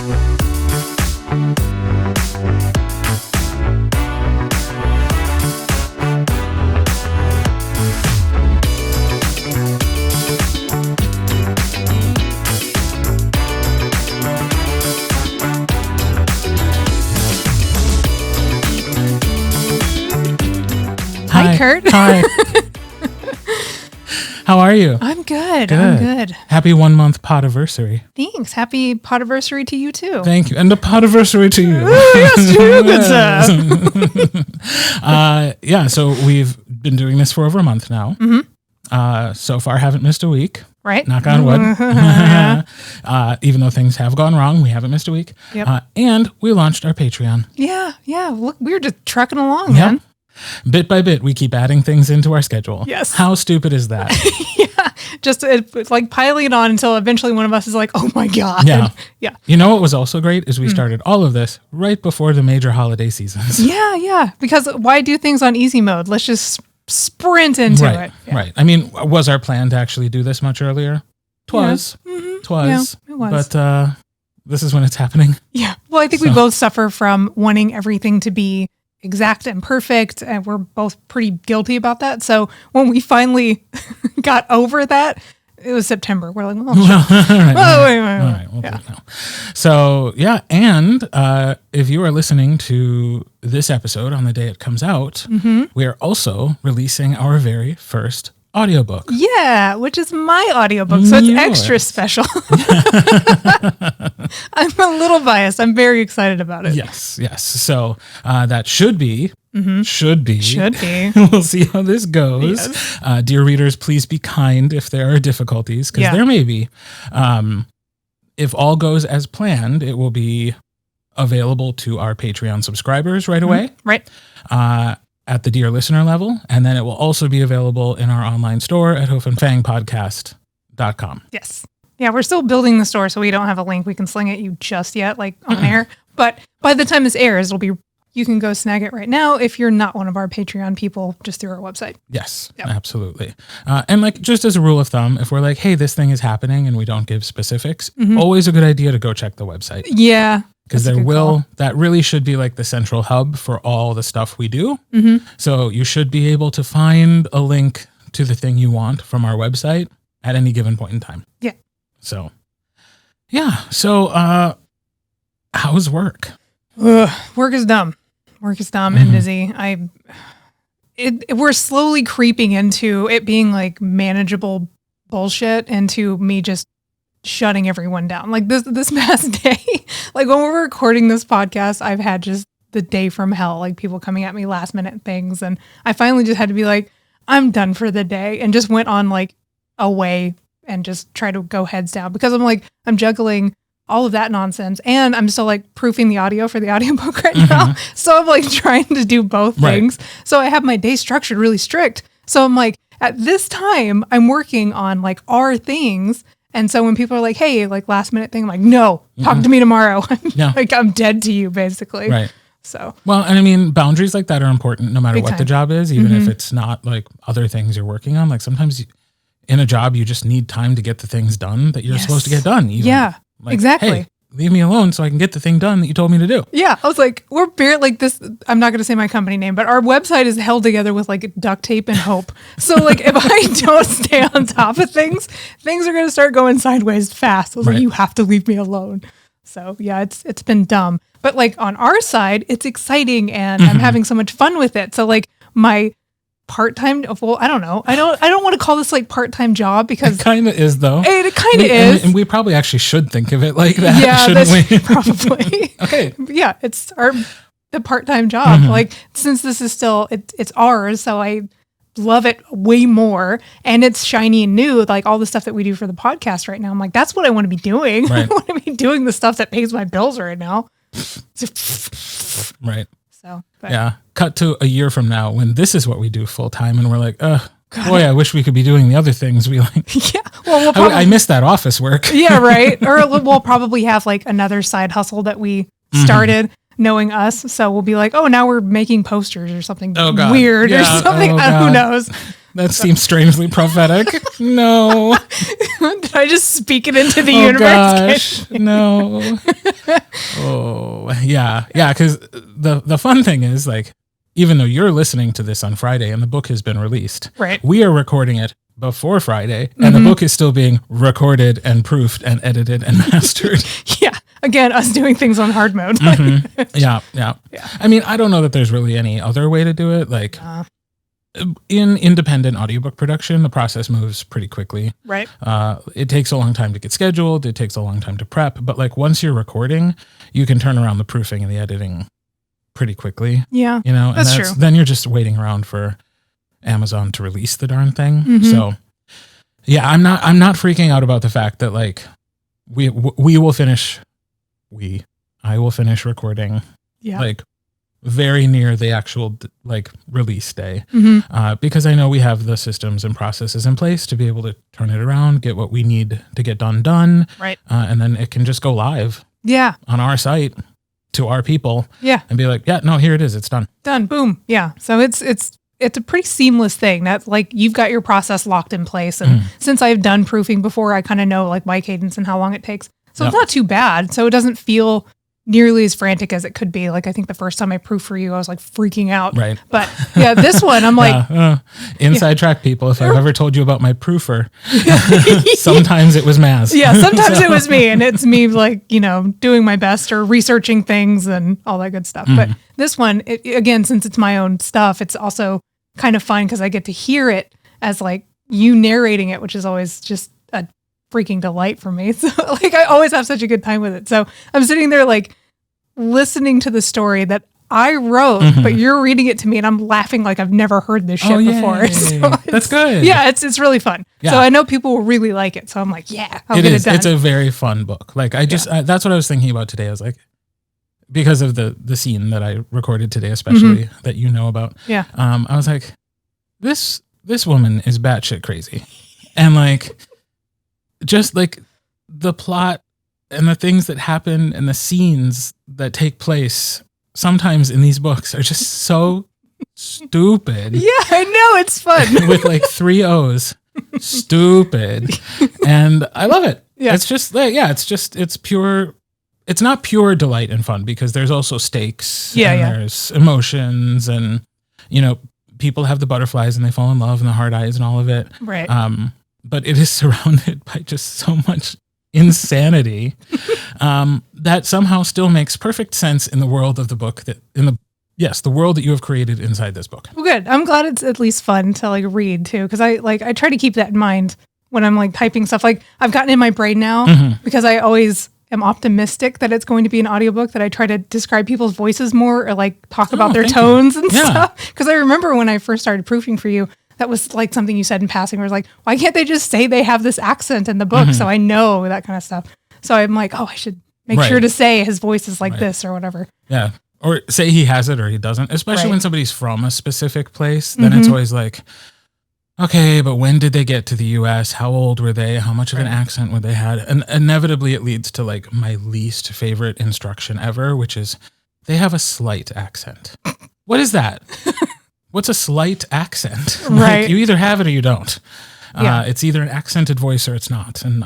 Hi, Kirt. Hi. How are you? I'm good. I'm good. Happy 1 month podiversary. Thanks. Happy podiversary to you too. Thank you. And a podiversary to you. Yes, you good sir. Yeah, so we've been doing this for over a month now. Mm-hmm. So far, haven't missed a week. Right. Knock on wood. Even though things have gone wrong, we haven't missed a week. Yep. And we launched our Patreon. Yeah. Look, we're just trucking along, man. Bit by bit, we keep adding things into our schedule. Yes. How stupid is that? Yeah. Just it's like piling it on until eventually one of us is like, oh my God. Yeah. You know what was also great is we started all of this right before the major holiday seasons. Yeah. Because why do things on easy mode? Let's just sprint into it. Yeah. Right. I mean, was our plan to actually do this much earlier? Twas. Yeah. Mm-hmm. Twas. Yeah, it was. But this is when it's happening. Yeah. Well, I think we both suffer from wanting everything to be exact and perfect, and we're both pretty guilty about that. So when we finally got over that, it was September. We're like, oh, wait. We'll do it now. So, yeah, and if you are listening to this episode on the day it comes out, we are also releasing our very first audiobook. Yeah, which is my audiobook, so it's extra special. I'm a little biased. I'm very excited about it. Yes. So that should be. Should be. We'll see how this goes. Yes. Dear readers, please be kind if there are difficulties, because there may be. If all goes as planned, it will be available to our Patreon subscribers right away. Right. At the Dear Listener level, and then it will also be available in our online store at hoofandfangpodcast.com. Yes. Yeah, we're still building the store, so we don't have a link we can sling at you just yet, like on air. But by the time this airs, you can go snag it right now if you're not one of our Patreon people, just through our website. Yes, absolutely. And like, just as a rule of thumb, if we're like, hey, this thing is happening and we don't give specifics, always a good idea to go check the website. Yeah. Because that really should be like the central hub for all the stuff we do. So you should be able to find a link to the thing you want from our website at any given point in time. Yeah. So, yeah. So, how's work? Work is dumb. And busy. We're slowly creeping into it being like manageable bullshit, into me just shutting everyone down. Like this past day, like when we're recording this podcast, I've had just the day from hell, like people coming at me last minute things. And I finally just had to be like, I'm done for the day, and just went on like away and just try to go heads down, because I'm juggling all of that nonsense, and I'm still like proofing the audio for the audiobook right now. So I'm like trying to do both things. So I have my day structured really strict. So I'm like, at this time I'm working on like our things. And so when people are like, hey, like last minute thing, I'm like, no, talk to me tomorrow. Like I'm dead to you, basically. Right. So, well, and I mean, boundaries like that are important no matter Big what time. the job is, even if it's not like other things you're working on. Like sometimes in a job, you just need time to get the things done that you're supposed to get done. Even. Yeah, like, exactly. Hey, leave me alone so I can get the thing done that you told me to do. Yeah, I was like, we're barely like this. I'm not going to say my company name, but our website is held together with like duct tape and hope. So like, if I don't stay on top of things are going to start going sideways fast. I was like, you have to leave me alone. So yeah, it's been dumb, but like on our side, it's exciting, and I'm having so much fun with it. So like my part-time, well, I don't know. I don't want to call this like part-time job, because it kind of is though. It kind of is. And we probably actually should think of it like that. Yeah, shouldn't we? Probably. Okay. Yeah, it's the part-time job. Like, since this is still, it's ours, so I love it way more, and it's shiny and new, like all the stuff that we do for the podcast right now. I'm like, that's what I want to be doing. Right. I want to be doing the stuff that pays my bills right now. Right. So, yeah. Cut to a year from now when this is what we do full time, and we're like, boy, I wish we could be doing the other things we like. Yeah. Well, I miss that office work. Yeah, right. Or we'll probably have like another side hustle that we started, knowing us. So we'll be like, oh, now we're making posters or something weird or something. Who knows? That seems strangely prophetic. No. Did I just speak it into the universe? Gosh, no. Oh, yeah. Yeah, because the fun thing is, like, even though you're listening to this on Friday and the book has been released, right? We are recording it before Friday, and the book is still being recorded and proofed and edited and mastered. Yeah. Again, us doing things on hard mode. Yeah. I mean, I don't know that there's really any other way to do it. Like, in independent audiobook production, the process moves pretty quickly. Right. It takes a long time to get scheduled. It takes a long time to prep. But like once you're recording, you can turn around the proofing and the editing pretty quickly. Yeah. You know, that's true. Then you're just waiting around for Amazon to release the darn thing. So yeah, I'm not freaking out about the fact that like I will finish recording like very near the actual like release day, because I know we have the systems and processes in place to be able to turn it around, get what we need to get done, right? And then it can just go live, on our site to our people, and be like, no, here it is, it's done, boom, So it's a pretty seamless thing. That's like you've got your process locked in place, and since I've done proofing before, I kind of know like my cadence and how long it takes, so it's not too bad. So it doesn't feel nearly as frantic as it could be. Like I think the first time I proofed for you, I was like freaking out. Right. But yeah, this one I'm like inside track, people. If I've ever told you about my proofer, sometimes it was Maz. Yeah, sometimes it was me, and it's me like, doing my best or researching things and all that good stuff. But this one, again, since it's my own stuff, it's also kind of fun because I get to hear it as like you narrating it, which is always just a freaking delight for me. So like I always have such a good time with it. So I'm sitting there like listening to the story that I wrote, but you're reading it to me and I'm laughing like I've never heard this shit before. So that's good. Yeah, it's really fun. Yeah. So I know people will really like it. So I'm like, I'll get it done. It's a very fun book. Like that's what I was thinking about today. I was like, because of the scene that I recorded today, especially that you know about. Yeah. I was like, this woman is batshit crazy. And like, just like the plot and the things that happen and the scenes that take place sometimes in these books are just so stupid. Yeah, I know, it's fun. With like 3 O's. Stupid. And I love it. Yeah. It's just like, it's pure. It's not pure delight and fun because there's also stakes. There's emotions and, people have the butterflies and they fall in love and the hard eyes and all of it. Right. But it is surrounded by just so much insanity that somehow still makes perfect sense in the world of the book the world that you have created inside this book. Well, good. I'm glad it's at least fun to like read too. Cause I try to keep that in mind when I'm like typing stuff. Like I've gotten in my brain now because I always am optimistic that it's going to be an audiobook, that I try to describe people's voices more or like talk about their tones and stuff. Cause I remember when I first started proofing for you, that was like something you said in passing where it was like, why can't they just say they have this accent in the book? So I know that kind of stuff. So I'm like, I should make sure to say his voice is like this or whatever. Yeah. Or say he has it or he doesn't, especially when somebody's from a specific place, then it's always like, okay, but when did they get to the US? How old were they? How much of an accent would they had? And inevitably it leads to like my least favorite instruction ever, which is they have a slight accent. What is that? What's a slight accent? Right. Like, you either have it or you don't. It's either an accented voice or it's not. And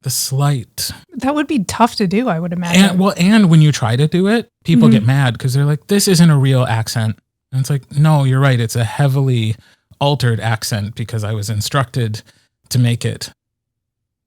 the slight. That would be tough to do, I would imagine. And when you try to do it, people get mad because they're like, this isn't a real accent. And it's like, no, you're right. It's a heavily altered accent because I was instructed to make it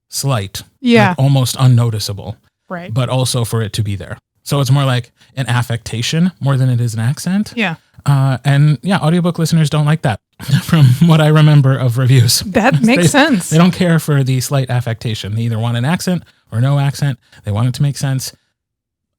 slight. Yeah. Like almost unnoticeable. Right. But also for it to be there. So it's more like an affectation more than it is an accent. Yeah. Audiobook listeners don't like that from what I remember of reviews. That makes sense. They don't care for the slight affectation. They either want an accent or no accent. They want it to make sense.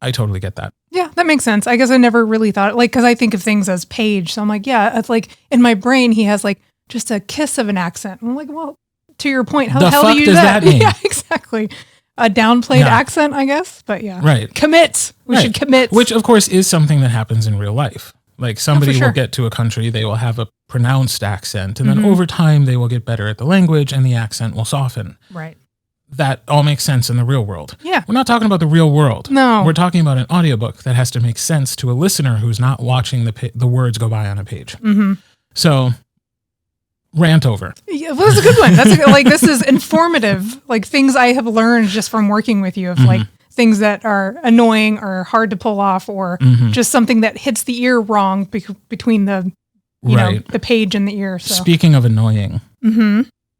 I totally get that. Yeah, that makes sense. I guess I never really thought, like, because I think of things as Paige. So I'm like, it's like in my brain, he has like just a kiss of an accent. I'm like, well, to your point, how the hell do you do that? Mean? Yeah, exactly. A downplayed accent, I guess. But yeah. Right. Commit. We should commit. Which, of course, is something that happens in real life. Like somebody will get to a country, they will have a pronounced accent, and then over time they will get better at the language and the accent will soften. Right. That all makes sense in the real world. Yeah. We're not talking about the real world. No. We're talking about an audiobook that has to make sense to a listener who's not watching the words go by on a page. So rant over. Yeah, well, that's a good one. Like, this is informative, like things I have learned just from working with you of like things that are annoying or hard to pull off or just something that hits the ear wrong between the, you know, the page and the ear. So. Speaking of annoying,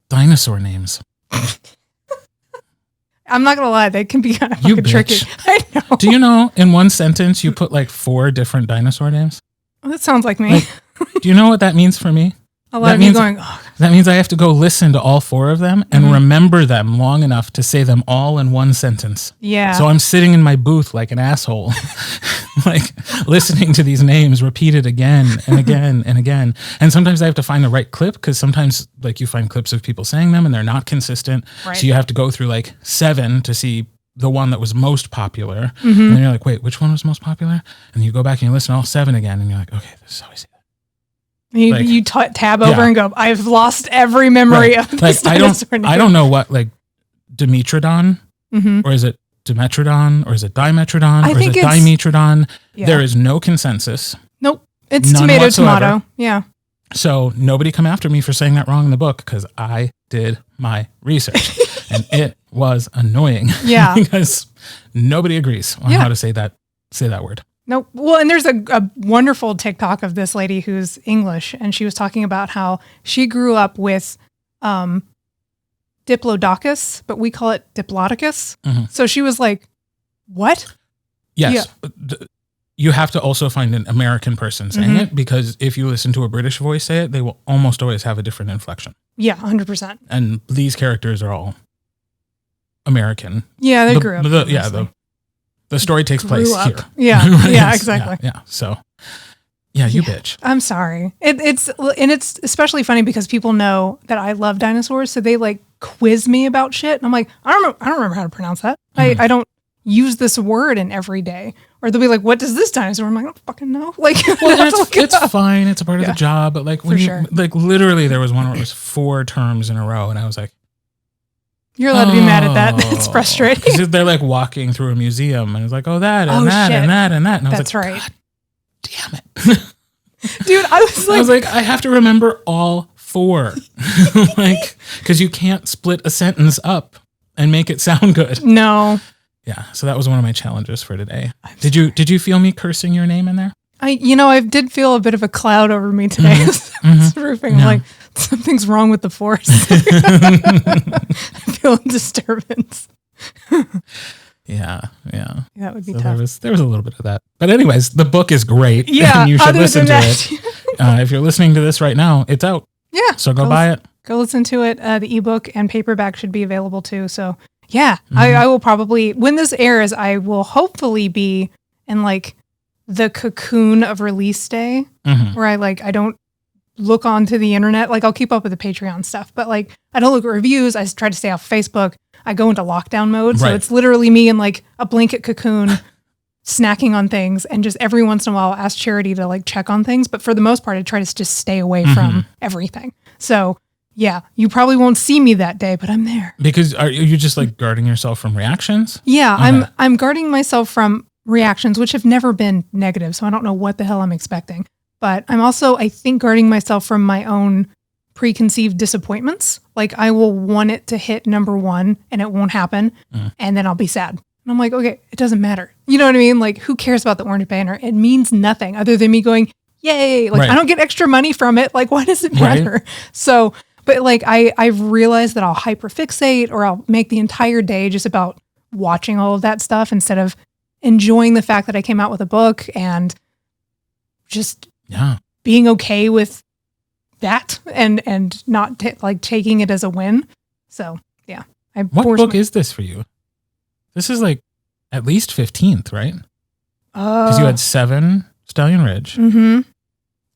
dinosaur names. I'm not going to lie. They can be kind of fucking tricky. I know. Do you know in one sentence you put like 4 different dinosaur names? Well, that sounds like me. Like, do you know what that means for me? A lot of you going, oh. That means I have to go listen to all 4 of them and remember them long enough to say them all in one sentence. Yeah. So I'm sitting in my booth like an asshole, like listening to these names repeated again and again and again. And sometimes I have to find the right clip because sometimes like you find clips of people saying them and they're not consistent. Right. So you have to go through like 7 to see the one that was most popular. And then you're like, wait, which one was most popular? And you go back and you listen to all 7 again and you're like, okay, this is how I say that. You tab over and go, I've lost every memory of this dinosaur name. I don't know what, like, Dimetrodon, or is it Dimetrodon, or is it Dimetrodon, or is it Dimetrodon? Yeah. There is no consensus. Nope. It's tomato. Yeah. So nobody come after me for saying that wrong in the book because I did my research. And it was annoying. Yeah. Because nobody agrees on how to say that word. No, well, and there's a wonderful TikTok of this lady who's English, and she was talking about how she grew up with Diplodocus, but we call it Diplodocus. So she was like, what? Yes. Yeah. You have to also find an American person saying it, because if you listen to a British voice say it, they will almost always have a different inflection. Yeah, 100%. And these characters are all American. Yeah, they grew up. The story takes place here. Yeah, right? Yeah, exactly. Yeah. So, you bitch. I'm sorry. It's especially funny because people know that I love dinosaurs, so they like quiz me about shit, and I'm like, I don't remember how to pronounce that. I don't use this word in every day. Or they'll be like, what does this dinosaur? I'm like, I don't fucking know. Like, well, it's fine. It's a part of the job. But like, when like literally there was one where it was 4 terms in a row, and I was like, you're allowed to be mad at that. It's frustrating. Because they're like walking through a museum and it's like, that and that and that and that. And I was like, God damn it. Dude, I was like, I have to remember all 4. Like, because you can't split a sentence up and make it sound good. No. Yeah. So that was one of my challenges for today. Did you feel me cursing your name in there? I did feel a bit of a cloud over me today. It's roofing. I'm like, something's wrong with the force. I feel a disturbance. Yeah. That would be tough. There was a little bit of that. But anyways, the book is great. Yeah. And you should listen to it. If you're listening to this right now, it's out. Yeah. So go buy it. Go listen to it. The ebook and paperback should be available too. So yeah, I will probably, when this airs, I will hopefully be in like the cocoon of release day where I don't look onto the internet. Like, I'll keep up with the Patreon stuff, but like, I don't look at reviews. I try to stay off Facebook. I go into lockdown mode. So it's literally me in like a blanket cocoon snacking on things. And just every once in a while I'll ask Charity to like check on things. But for the most part, I try to just stay away from everything. So yeah, you probably won't see me that day, but I'm there. Because are you just like guarding yourself from reactions? Yeah, okay. I'm guarding myself from reactions, which have never been negative. So I don't know what the hell I'm expecting. But I'm also, I think, guarding myself from my own preconceived disappointments. Like, I will want it to hit number 1 and it won't happen. And then I'll be sad. And I'm like, okay, it doesn't matter. You know what I mean? Like, who cares about the orange banner? It means nothing other than me going, yay. Like, I don't get extra money from it. Like, why does it matter? Right. So, but like, I've realized that I'll hyperfixate or I'll make the entire day just about watching all of that stuff instead of enjoying the fact that I came out with a book and just being okay with that and not taking it as a win. So yeah. What book is this for you? This is like at least 15th, right? Because you had 7 Stallion Ridge. And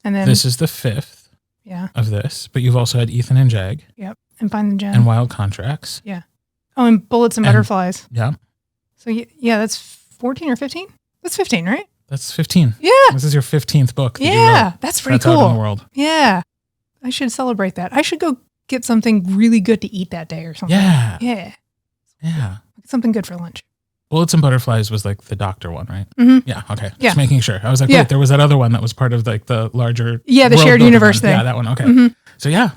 then this is the 5th. Yeah. Of this, but you've also had Ethan and Jag. Yep. And Find the Gem. And Wild Contracts. Yeah. Oh, and Bullets and Butterflies. Yeah. So yeah, that's 14 or 15? That's 15, right? That's 15. Yeah. This is your 15th book. Yeah. That's pretty cool. Out in the world. Yeah. I should celebrate that. I should go get something really good to eat that day or something. Yeah. Yeah. Something good for lunch. Bullets and Butterflies was like the doctor one, right? Yeah. Okay. Yeah. Just making sure. I was like, wait, there was that other one that was part of like the larger. Yeah. The shared universe thing. thing. Yeah. That one. Okay. So yeah.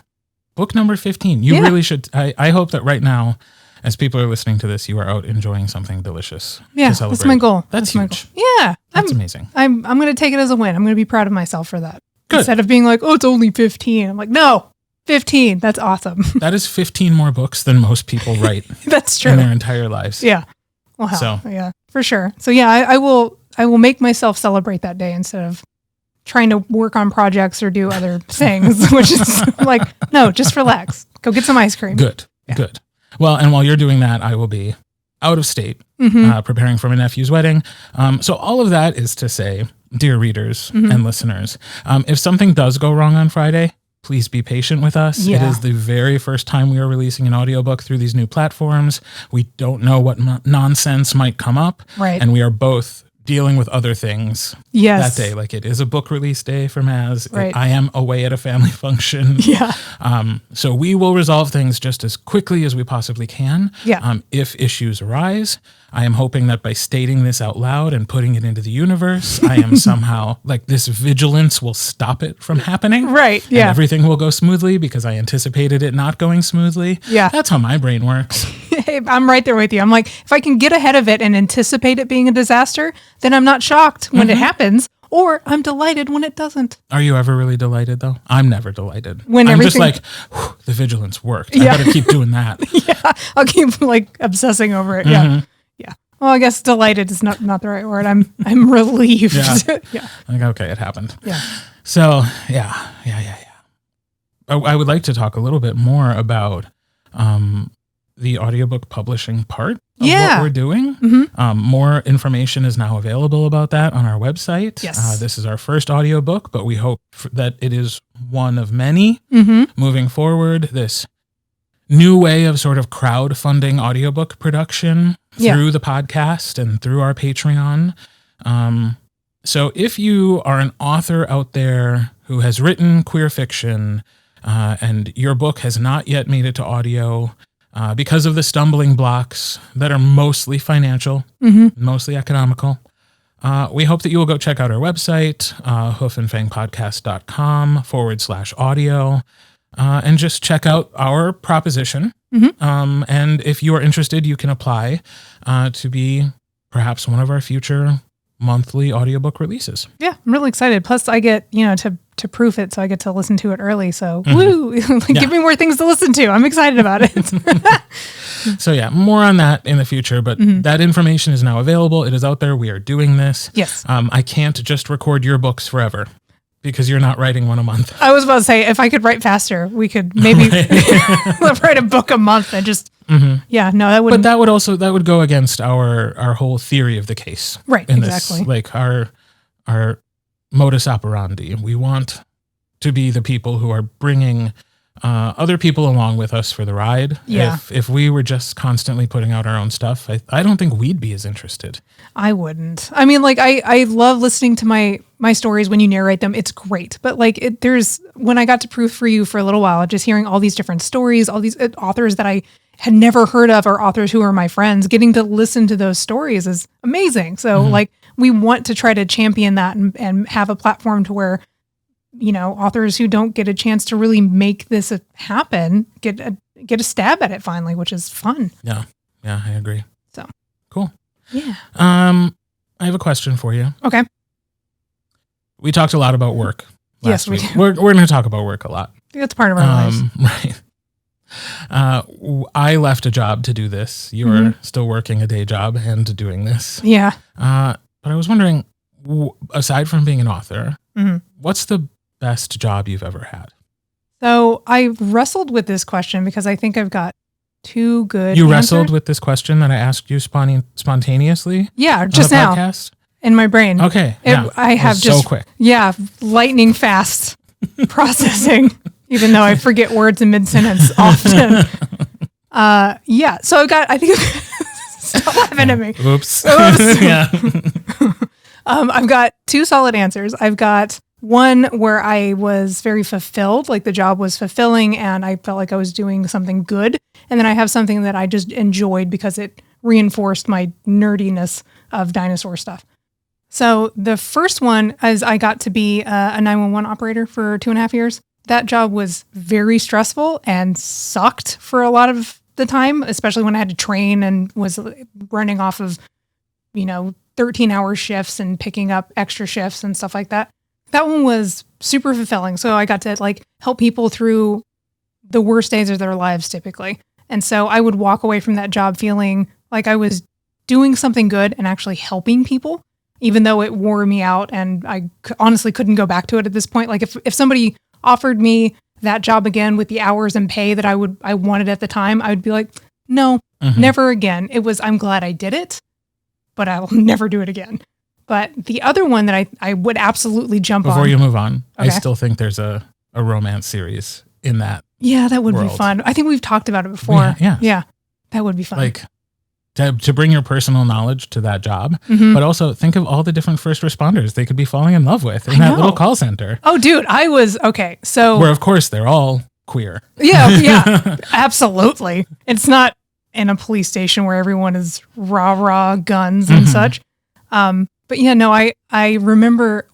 Book number 15. You really should. I hope that right now, as people are listening to this, you are out enjoying something delicious. Yeah, to celebrate. That's my goal. That's huge. My goal. Yeah. That's amazing. I'm going to take it as a win. I'm going to be proud of myself for that. Good. Instead of being like, oh, it's only 15. I'm like, no, 15. That's awesome. That is 15 more books than most people write. That's true. In their entire lives. Yeah. Well, hell, yeah, for sure. So yeah, I will make myself celebrate that day instead of trying to work on projects or do other things, which is like, no, just relax. Go get some ice cream. Good. Well, and while you're doing that, I will be out of state, preparing for my nephew's wedding. So all of that is to say, dear readers and listeners, if something does go wrong on Friday, please be patient with us. Yeah. It is the very first time we are releasing an audiobook through these new platforms. We don't know what nonsense might come up. Right. And we are both dealing with other things that day. Like, it is a book release day for Maz. Right. I am away at a family function. Yeah. So we will resolve things just as quickly as we possibly can. Yeah. If issues arise, I am hoping that by stating this out loud and putting it into the universe, I am somehow like this vigilance will stop it from happening. Right. Yeah. And everything will go smoothly because I anticipated it not going smoothly. Yeah. That's how my brain works. Hey, I'm right there with you. I'm like, if I can get ahead of it and anticipate it being a disaster, then I'm not shocked when it happens, or I'm delighted when it doesn't. Are you ever really delighted though? I'm never delighted. When I'm just like, the vigilance worked. Yeah. I better keep doing that. Yeah. I'll keep like obsessing over it. Yeah. Yeah. Well, I guess delighted is not the right word. I'm relieved. Yeah. Like, okay, it happened. Yeah. So yeah. I would like to talk a little bit more about the audiobook publishing part of what we're doing. More information is now available about that on our website. Yes. This is our first audiobook, but we hope that it is one of many moving forward. This new way of sort of crowdfunding audiobook production through the podcast and through our Patreon. So if you are an author out there who has written queer fiction and your book has not yet made it to audio, because of the stumbling blocks that are mostly financial, mostly economical, we hope that you will go check out our website, hoofandfangpodcast.com/audio, and just check out our proposition. And if you are interested, you can apply to be perhaps one of our future monthly audiobook releases. Yeah, I'm really excited. Plus, I get, to proof it, so I get to listen to it early. So, woo! Give me more things to listen to. I'm excited about it. So yeah, more on that in the future, but that information is now available. It is out there. We are doing this. Yes. I can't just record your books forever because you're not writing one a month. I was about to say, if I could write faster, we could maybe write a book a month and just, that would. But that would go against our whole theory of the case. Right. Exactly. This, like our modus operandi. We want to be the people who are bringing other people along with us for the ride. Yeah. If we were just constantly putting out our own stuff, I don't think we'd be as interested. I wouldn't. I mean, like, I love listening to my stories when you narrate them. It's great. But like, when I got to proof for you for a little while, just hearing all these different stories, all these authors that I had never heard of, or authors who are my friends, getting to listen to those stories is amazing. So like, we want to try to champion that and have a platform to where, authors who don't get a chance to really make this happen get a stab at it finally, which is fun. Yeah, I agree. So cool. Yeah. I have a question for you. Okay. We talked a lot about work last week. We do. We're going to talk about work a lot. It's part of our lives. Right. I left a job to do this. You are still working a day job and doing this. Yeah. But I was wondering, aside from being an author, what's the best job you've ever had? So I wrestled with this question because I think I've got two good You answers. wrestled with this question that I asked you spontaneously? Yeah, just now. Podcast? In my brain. Okay. I have just so quick. Yeah, lightning fast processing, even though I forget words in mid-sentence often. So I think stop laughing at me. Oops. Yeah. I've got two solid answers. I've got one where I was very fulfilled, like the job was fulfilling and I felt like I was doing something good. And then I have something that I just enjoyed because it reinforced my nerdiness of dinosaur stuff. So the first one is I got to be a 911 operator for 2.5 years. that job was very stressful and sucked for a lot of the time, especially when I had to train and was running off of, 13-hour shifts and picking up extra shifts and stuff like that. That one was super fulfilling. So I got to like help people through the worst days of their lives typically. And so I would walk away from that job feeling like I was doing something good and actually helping people, even though it wore me out. And I honestly couldn't go back to it at this point. Like if somebody offered me that job again with the hours and pay that I wanted at the time, I would be like, no, never again. I'm glad I did it, but I will never do it again. But the other one that I would absolutely jump on. Before you move on, okay. I still think there's a romance series in that. Yeah, that would be fun. I think we've talked about it before. Yeah. That would be fun. Like to bring your personal knowledge to that job, but also think of all the different first responders they could be falling in love with in that little call center. Oh, dude, okay. So where of course they're all queer. Yeah, absolutely. It's not in a police station where everyone is rah guns and such. But yeah, no, I remember.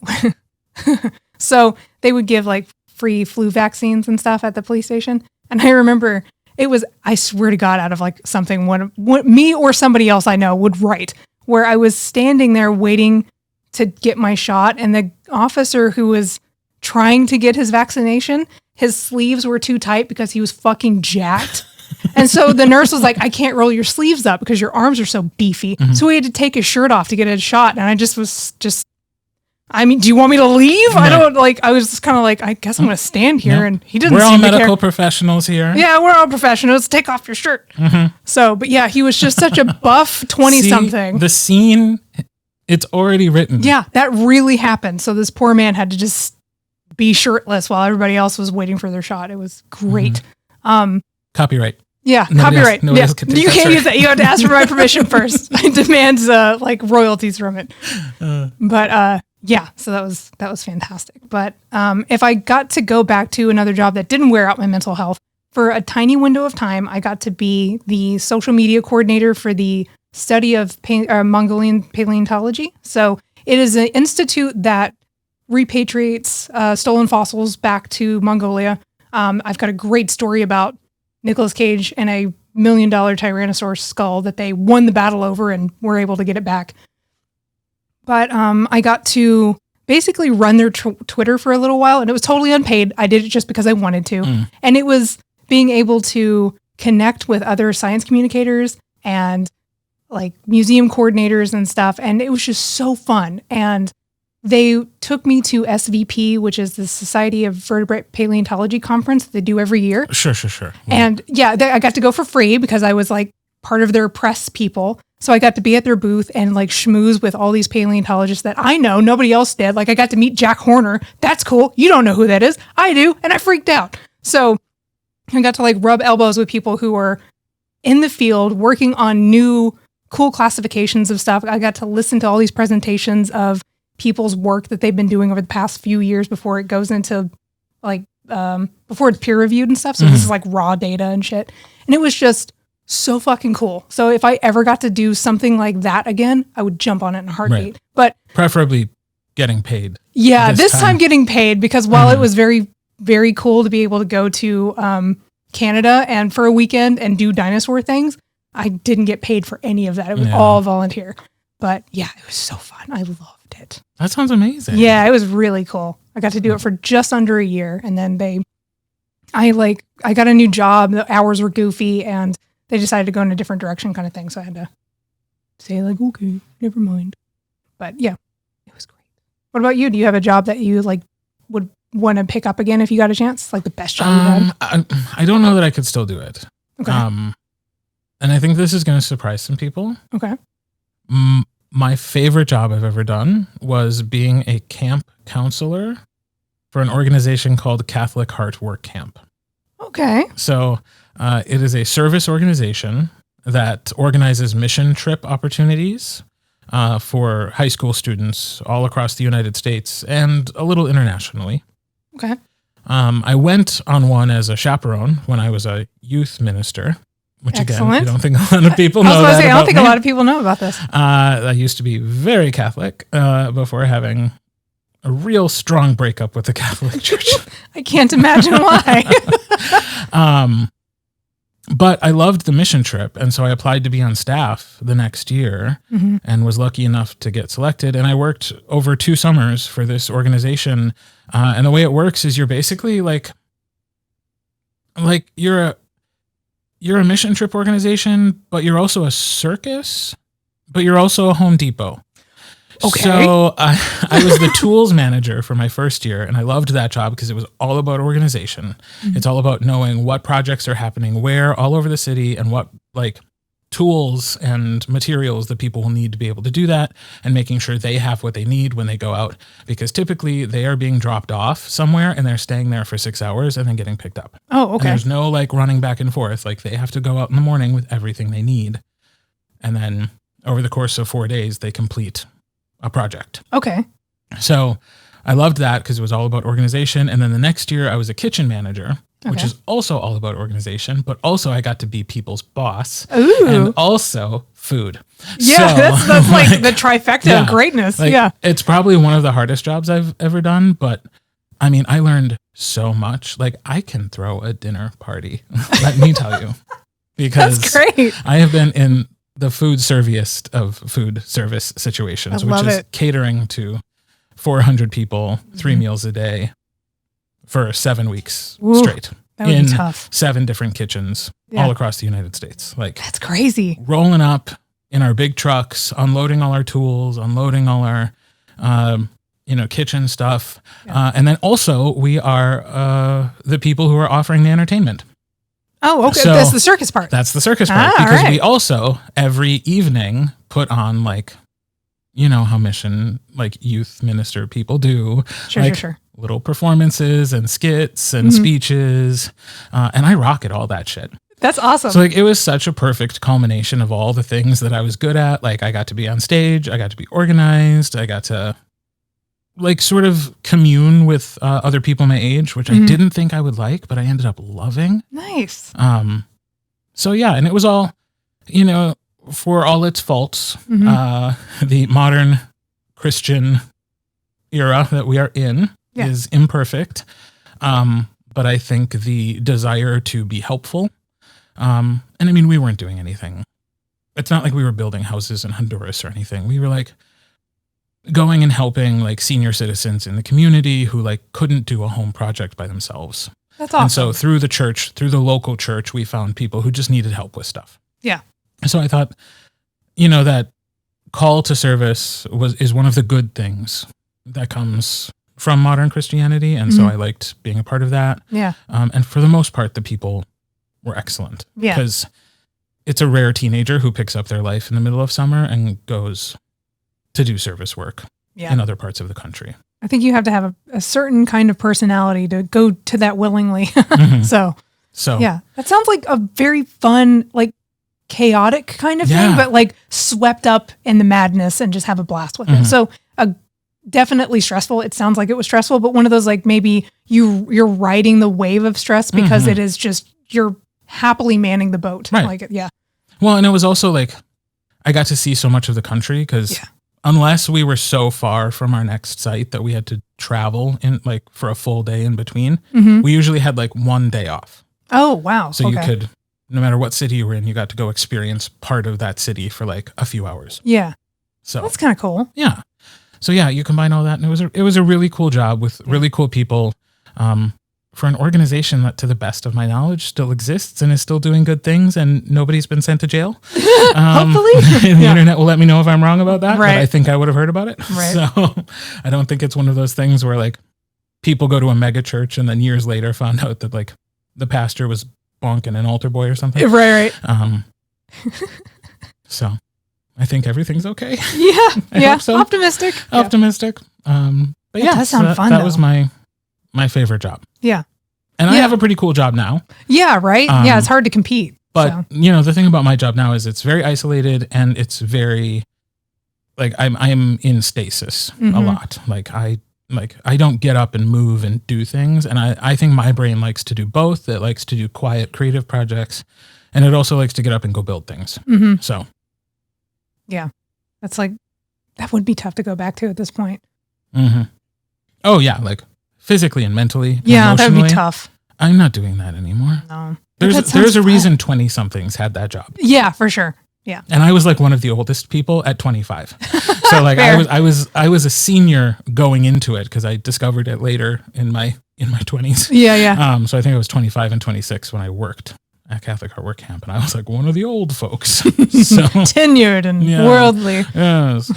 So they would give like free flu vaccines and stuff at the police station, and I remember. It was, I swear to God, out of like something me or somebody else I know would write, where I was standing there waiting to get my shot, and the officer who was trying to get his vaccination, his sleeves were too tight because he was fucking jacked. And so the nurse was like, I can't roll your sleeves up because your arms are so beefy. So he had to take his shirt off to get a shot. And I do you want me to leave? Right. I was just kind of like, I guess I'm going to stand here. And he didn't We're all seem medical professionals here. Yeah, we're all professionals. Take off your shirt. So, but yeah, he was just such a buff 20-something. The scene, it's already written. Yeah, that really happened. So this poor man had to just be shirtless while everybody else was waiting for their shot. It was great. Copyright. Yeah, copyright. You can't use that. You have to ask for my permission first. I demand royalties from it. Yeah, so that was fantastic. But if I got to go back to another job that didn't wear out my mental health, for a tiny window of time, I got to be the social media coordinator for the study of Mongolian paleontology. So it is an institute that repatriates stolen fossils back to Mongolia. I've got a great story about Nicolas Cage and a $1 million Tyrannosaurus skull that they won the battle over and were able to get it back. But I got to basically run their Twitter for a little while, and it was totally unpaid. I did it just because I wanted to. And it was being able to connect with other science communicators and like museum coordinators and stuff. And it was just so fun. And they took me to SVP, which is the Society of Vertebrate Paleontology conference that they do every year. Sure. Yeah. And yeah, I got to go for free because I was like part of their press people. So I got to be at their booth and like schmooze with all these paleontologists that I know, nobody else did. Like I got to meet Jack Horner. That's cool. You don't know who that is. I do. And I freaked out. So I got to like rub elbows with people who were in the field working on new cool classifications of stuff. I got to listen to all these presentations of people's work that they've been doing over the past few years before it goes into like, before it's peer reviewed and stuff. So this is like raw data and shit. And it was just so fucking cool. So if I ever got to do something like that again, I would jump on it in a heartbeat. Right. But preferably getting paid. Yeah, this time getting paid, because while it was very, very cool to be able to go to Canada and for a weekend and do dinosaur things, I didn't get paid for any of that. It was all volunteer. But yeah, it was so fun. I loved it. That sounds amazing. Yeah, it was really cool. I got to do it for just under a year, and then I got a new job. The hours were goofy, and they decided to go in a different direction kind of thing. So I had to say like, okay, never mind. But yeah, it was great. What about you? Do you have a job that you like would want to pick up again if you got a chance? Like the best job you had? I don't know that I could still do it. Okay. And I think this is going to surprise some people. Okay. My favorite job I've ever done was being a camp counselor for an organization called Catholic Heart Work Camp. Okay. So it is a service organization that organizes mission trip opportunities for high school students all across the United States and a little internationally. Okay. I went on one as a chaperone when I was a youth minister, which Excellent. Again, I don't think a lot of people know that. I was going to say, I don't think me. a lot of people know about this. I used to be very Catholic before having a real strong breakup with the Catholic Church. I can't imagine why. But I loved the mission trip. And so I applied to be on staff the next year and was lucky enough to get selected. And I worked over 2 summers for this organization. And the way it works is you're basically like you're a mission trip organization, but you're also a circus, but you're also a Home Depot. Okay. So I was the tools manager for my first year, and I loved that job because it was all about organization. It's all about knowing what projects are happening where all over the city and what like tools and materials that people will need to be able to do that, and making sure they have what they need when they go out, because typically they are being dropped off somewhere and they're staying there for 6 hours and then getting picked up. Oh, okay. And there's no like running back and forth. Like they have to go out in the morning with everything they need. And then over the course of 4 days, they complete a project. Okay. So I loved that because it was all about organization. And then the next year I was a kitchen manager, which is also all about organization, but also I got to be people's boss. Ooh. And also food. Yeah, so, that's like the trifecta of greatness. Like, it's probably one of the hardest jobs I've ever done, but I mean, I learned so much. Like I can throw a dinner party, let me tell you, because that's great. I have been in the food serviest of food service situations, which is catering to 400 people, 3 meals a day for 7 weeks straight. That would be tough. 7 different kitchens all across the United States. Like that's crazy. Rolling up in our big trucks, unloading all our tools, unloading all our, kitchen stuff. Yeah. And then also we are the people who are offering the entertainment. Oh, okay. So that's the circus part. That's the circus part. Because we also, every evening, put on like, you know how mission, like youth minister people do. Sure. Little performances and skits and speeches. And I rocket all that shit. That's awesome. So like it was such a perfect culmination of all the things that I was good at. Like I got to be on stage. I got to be organized. I got to like sort of commune with other people my age, which I didn't think I would like, but I ended up loving. Nice. So yeah, and it was all, for all its faults, the modern Christian era that we are in is imperfect. But I think the desire to be helpful, and I mean, we weren't doing anything. It's not like we were building houses in Honduras or anything. We were like going and helping like senior citizens in the community who like couldn't do a home project by themselves. That's awesome. And so through the local church, we found people who just needed help with stuff. Yeah. So I thought, that call to service is one of the good things that comes from modern Christianity. And so I liked being a part of that. Yeah. And for the most part, the people were excellent. Yeah. Because it's a rare teenager who picks up their life in the middle of summer and goes to do service work in other parts of the country. I think you have to have a certain kind of personality to go to that willingly. So yeah, that sounds like a very fun, like chaotic kind of thing, but like swept up in the madness and just have a blast with it. So definitely stressful. It sounds like it was stressful, but one of those like maybe you're riding the wave of stress because it is just you're happily manning the boat. Right. Like yeah. Well, and it was also like I got to see so much of the country because unless we were so far from our next site that we had to travel in like for a full day in between, we usually had like 1 day off. Oh, wow. So you could, no matter what city you were in, you got to go experience part of that city for like a few hours. Yeah. So that's kind of cool. Yeah. So yeah, you combine all that and it was a really cool job with really cool people. For an organization that, to the best of my knowledge, still exists and is still doing good things, and nobody's been sent to jail. Hopefully. And the internet will let me know if I'm wrong about that, right. But I think I would have heard about it. Right. So I don't think it's one of those things where like people go to a mega church and then years later found out that like the pastor was bonking an altar boy or something. Right. So I think everything's okay. Yeah. I hope so. Optimistic. But yeah, does sound fun, that was my favorite job. Yeah. And I have a pretty cool job now. Yeah, right? Yeah, it's hard to compete. But, the thing about my job now is it's very isolated and it's very, like, I'm in stasis a lot. I don't get up and move and do things. And I think my brain likes to do both. It likes to do quiet, creative projects. And it also likes to get up and go build things. So. Yeah. That's like, that would be tough to go back to at this point. Oh yeah, like physically and mentally. Yeah, that would be tough. I'm not doing that anymore. No. There's a reason 20-somethings had that job. Yeah, for sure. Yeah. And I was like one of the oldest people at 25. So like I was a senior going into it because I discovered it later in my 20s. Yeah. So I think I was 25 and 26 when I worked at Catholic Art Work Camp, and I was like one of the old folks. So tenured and worldly. Yes.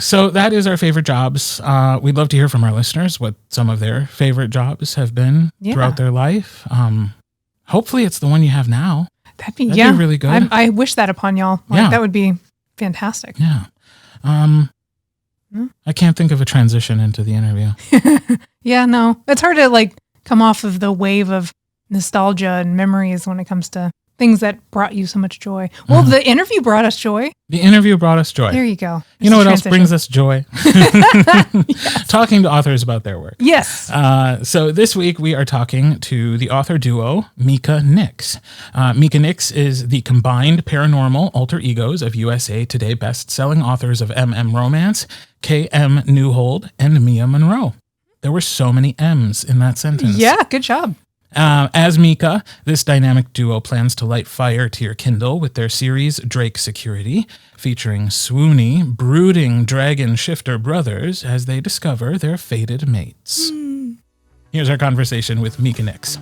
So that is our favorite jobs. We'd love to hear from our listeners what some of their favorite jobs have been throughout their life. Hopefully it's the one you have now. That'd be really good. I wish that upon y'all. That would be fantastic. Yeah. I can't think of a transition into the interview. Yeah, no. It's hard to like come off of the wave of nostalgia and memories when it comes to things that brought you so much joy. Well, the interview brought us joy. The interview brought us joy. There you go. You know what else brings us joy? Talking to authors about their work. Yes. So this week we are talking to the author duo Mika Nix. Mika Nix is the combined paranormal alter egos of USA Today best-selling authors of MM Romance, KM Neuhold, and Mia Monroe. There were so many M's in that sentence. Yeah, good job. As Mika, this dynamic duo plans to light fire to your Kindle with their series Drake Security, featuring swoony, brooding dragon shifter brothers as they discover their fated mates. Here's our conversation with Mika Nix.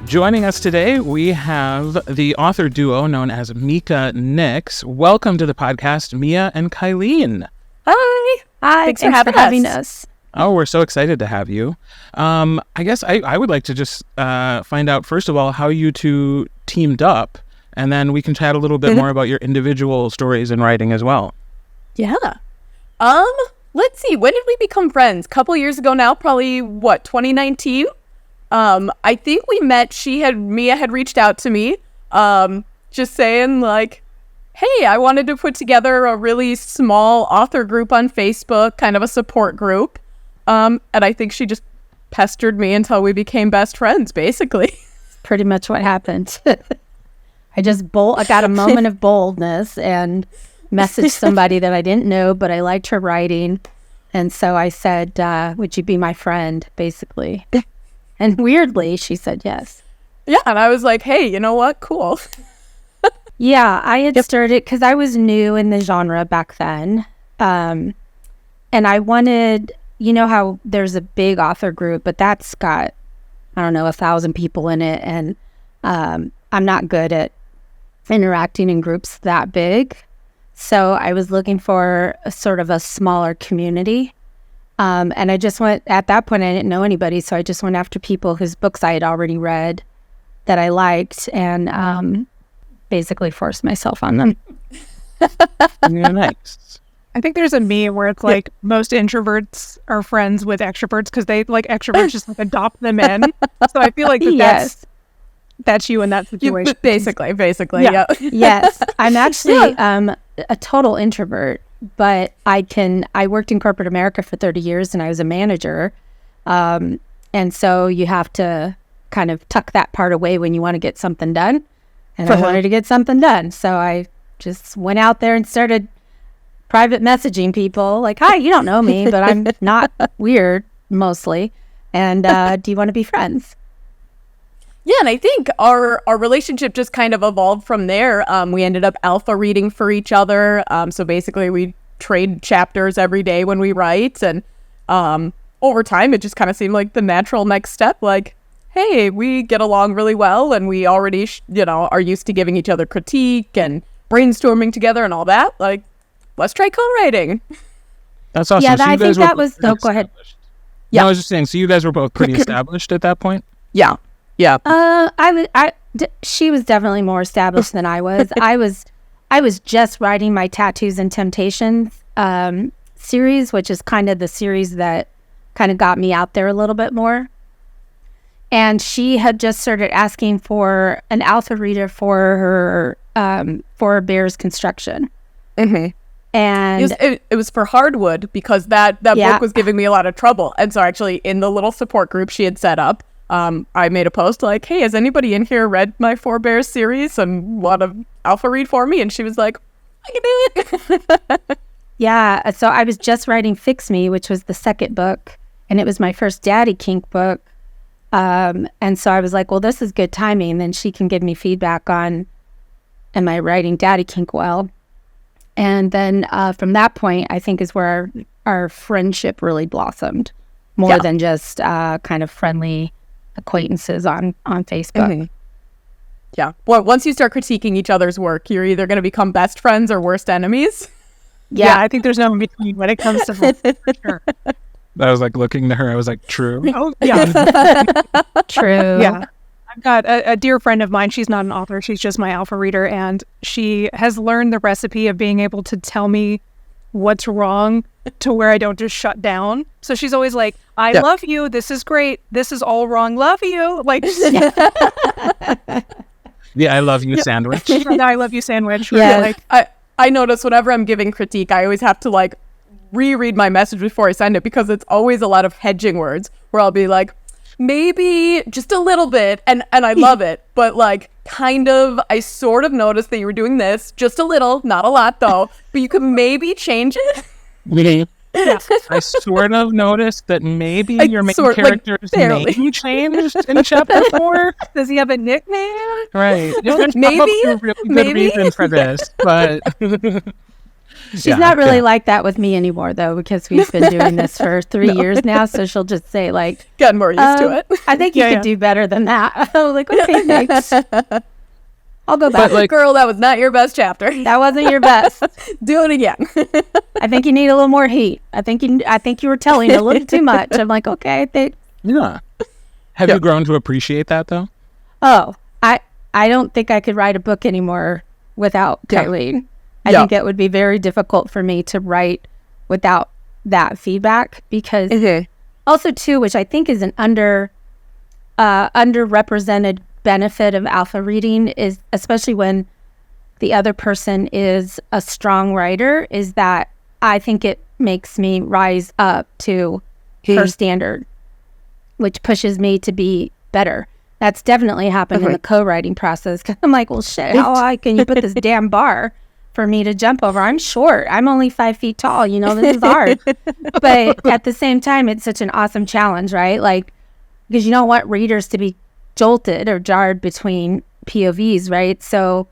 Joining us today, we have the author duo known as Mika Nix. Welcome to the podcast, Mia and Kylene. Hi. Thanks for having us. Oh, we're so excited to have you. I guess I would like to just find out, first of all, how you two teamed up, and then we can chat a little bit more about your individual stories and writing as well. Yeah. Let's see. When did we become friends? A couple years ago now, probably, 2019? I think we met, Mia had reached out to me, just saying like, hey, I wanted to put together a really small author group on Facebook, kind of a support group. And I think she just pestered me until we became best friends, basically. Pretty much what happened. I got a moment of boldness and messaged somebody that I didn't know, but I liked her writing. And so I said, would you be my friend, basically? And weirdly, she said yes. Yeah, and I was like, hey, you know what? Cool. Yeah, I had started because I was new in the genre back then. And I wanted, you know how there's a big author group, but that's got, 1,000 people in it. And I'm not good at interacting in groups that big. So I was looking for a sort of a smaller community. And I just went, at that point, I didn't know anybody. So I just went after people whose books I had already read that I liked and basically forced myself on them. Yeah, nice. I think there's a meme where it's like most introverts are friends with extroverts because they like extroverts just like adopt them in. So I feel like that's you in that situation. Basically, yeah. Yes. I'm actually a total introvert. But I worked in corporate America for 30 years and I was a manager. And so you have to kind of tuck that part away when you want to get something done. And I wanted to get something done. So I just went out there and started private messaging people like, hi, you don't know me, but I'm not weird mostly. And do you want to be friends? Yeah, and I think our relationship just kind of evolved from there. We ended up alpha reading for each other. So basically we trade chapters every day when we write. And over time, it just kind of seemed like the natural next step. Like, hey, we get along really well and we already, are used to giving each other critique and brainstorming together and all that. Like, let's try co-writing. That's awesome. Yeah, so I think that was, go ahead. Yeah, no, I was just saying, so you guys were both pretty established at that point? Yeah. Yeah. She was definitely more established than I was. I was just writing my Tattoos and Temptations series, which is kind of the series that kind of got me out there a little bit more. And she had just started asking for an alpha reader for her for Bear's Construction. Mm-hmm. And it was for hardwood because that book was giving me a lot of trouble. And so actually in the little support group she had set up, I made a post like, hey, has anybody in here read my Four Bears series and want to alpha read for me? And she was like, I can do it. Yeah. So I was just writing Fix Me, which was the second book. And it was my first daddy kink book. And so I was like, well, this is good timing. Then she can give me feedback on, am I writing daddy kink well? And then from that point, I think is where our friendship really blossomed more than just kind of friendly acquaintances on Facebook. Mm-hmm. Yeah. Well, once you start critiquing each other's work, you're either going to become best friends or worst enemies. Yeah, I think there's no in between when it comes to for sure. I was like looking to her. I was like, true. Oh, yeah. True. Yeah. I've got a dear friend of mine. She's not an author. She's just my alpha reader. And she has learned the recipe of being able to tell me what's wrong to where I don't just shut down. So she's always like, I love you. This is great. This is all wrong. Love you. Like, I love you sandwich. I love you sandwich. Yeah. Like, I notice whenever I'm giving critique, I always have to like reread my message before I send it because it's always a lot of hedging words where I'll be like, maybe just a little bit, and I love it, but like kind of I sort of noticed that you were doing this just a little, not a lot though, but you could maybe change it. I sort of noticed that maybe your main character's name changed in chapter 4. Does he have a nickname? Right. There's Maybe a really good reason for this, but she's not really like that with me anymore though, because we've been doing this for 3 years now. So she'll just say like, getting more used to it. I think you could do better than that. I'm like, okay, thanks. I'll go back. But like, girl, that was not your best chapter. That wasn't your best. Do it again. I think you need a little more heat. I think you were telling a little too much. I'm like, okay, I think. Yeah. Have you grown to appreciate that though? Oh, I don't think I could write a book anymore without Kylene. I think it would be very difficult for me to write without that feedback because also too, which I think is an underrepresented benefit of alpha reading is, especially when the other person is a strong writer, is that I think it makes me rise up to her standard, which pushes me to be better. That's definitely happened in the co-writing process. Cause I'm like, well, shit, how high can you put this damn bar for me to jump over? I'm short. I'm only 5 feet tall. You know, this is hard. But at the same time, it's such an awesome challenge, right? Like, because you don't want readers to be jolted or jarred between POVs, right? So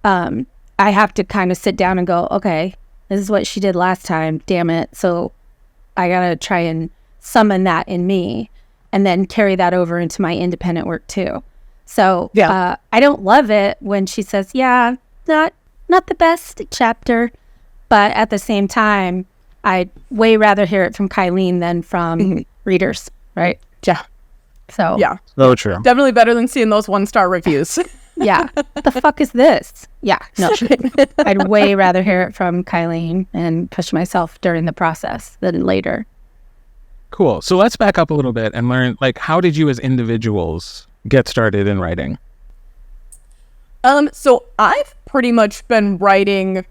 I have to kind of sit down and go, okay, this is what she did last time, damn it. So I gotta try and summon that in me and then carry that over into my independent work too. So I don't love it when she says, yeah, not the best chapter, but at the same time, I'd way rather hear it from Kylene than from readers, right? Yeah. So so true. Definitely better than seeing those 1-star reviews. Yeah. What the fuck is this? Yeah. No. I'd way rather hear it from Kylene and push myself during the process than later. Cool. So let's back up a little bit and learn, like, how did you as individuals get started in writing? So I've pretty much been writing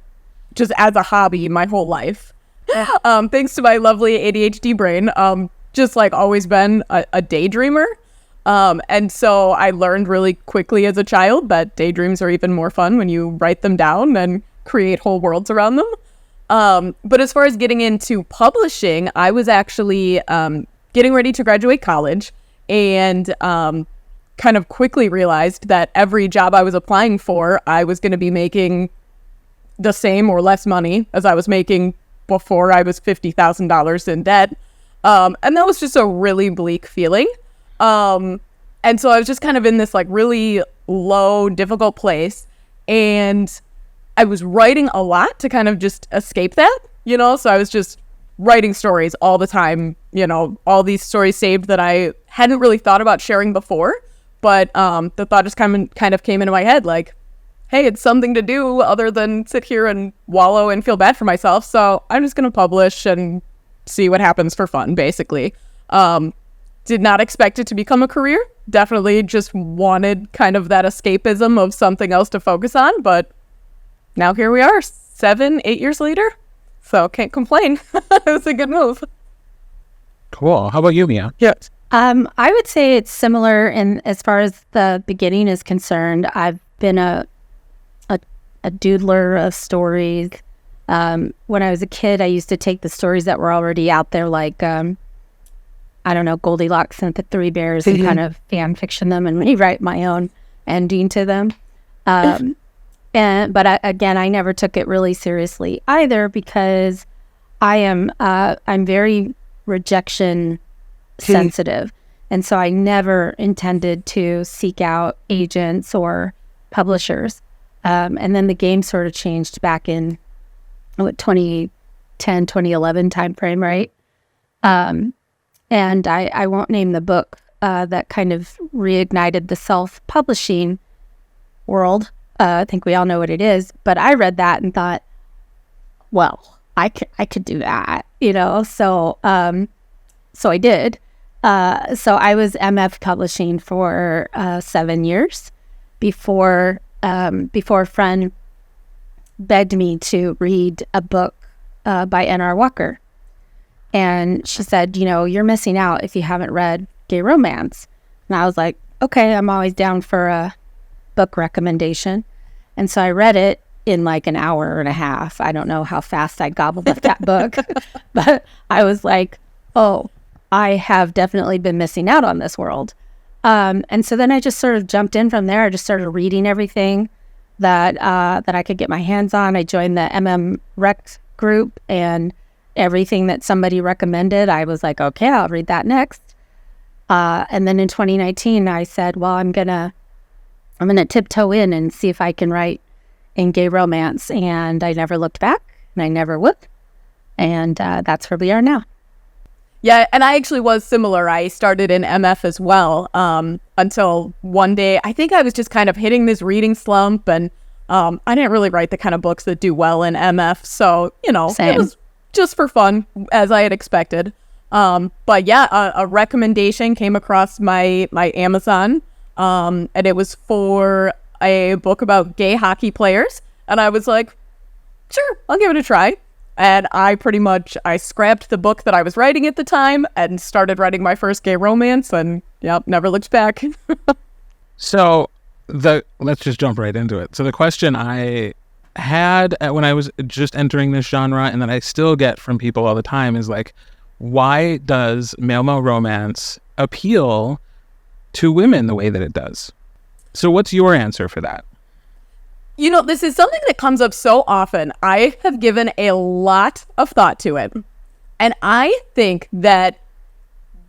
just as a hobby my whole life. Thanks to my lovely ADHD brain. Just like always been a daydreamer. And so I learned really quickly as a child that daydreams are even more fun when you write them down and create whole worlds around them. But as far as getting into publishing, I was actually getting ready to graduate college and kind of quickly realized that every job I was applying for, I was going to be making the same or less money as I was making before I was $50,000 in debt. And that was just a really bleak feeling. And so I was just kind of in this like really low, difficult place. And I was writing a lot to kind of just escape that, you know? So I was just writing stories all the time, you know, all these stories saved that I hadn't really thought about sharing before. But the thought just kind of came into my head like, hey, it's something to do other than sit here and wallow and feel bad for myself. So I'm just going to publish and see what happens for fun, basically. Did not expect it to become a career. Definitely just wanted kind of that escapism of something else to focus on. But now here we are, 7-8 years later. So can't complain. It was a good move. Cool. How about you, Mia? Yes. I would say it's similar in as far as the beginning is concerned. I've been a doodler of stories. When I was a kid, I used to take the stories that were already out there, like I don't know, Goldilocks and the Three Bears, and kind of fan fiction them and rewrite my own ending to them. But I never took it really seriously either, because I'm very rejection sensitive, and so I never intended to seek out agents or publishers. And then the game sort of changed back in 2010, 2011 timeframe, right? And I won't name the book that kind of reignited the self-publishing world. I think we all know what it is, but I read that and thought, well, I could do that, So I did. So I was MF Publishing for 7 years before a friend begged me to read a book by N.R. Walker. And she said, you're missing out if you haven't read gay romance. And I was like, okay, I'm always down for a book recommendation. And so I read it in like an hour and a half. I don't know how fast I gobbled up that book, but I was like, oh, I have definitely been missing out on this world. And so then I just sort of jumped in from there. I just started reading everything that I could get my hands on. I joined the MM Rec group, and everything that somebody recommended, I was like, okay, I'll read that next. And then in 2019, I said, well, I'm gonna tiptoe in and see if I can write in gay romance. And I never looked back, and I never would. And that's where we are now. Yeah, and I actually was similar. I started in MF as well, until one day, I think I was just kind of hitting this reading slump, and I didn't really write the kind of books that do well in MF. So, Same. It was just for fun, as I had expected. But yeah, a recommendation came across my Amazon, and it was for a book about gay hockey players. And I was like, sure, I'll give it a try. And I scrapped the book that I was writing at the time and started writing my first gay romance, and never looked back. So let's just jump right into it. So the question I had when I was just entering this genre, and that I still get from people all the time, is like, why does male romance appeal to women the way that it does? So what's your answer for that? This is something that comes up so often. I have given a lot of thought to it. And I think that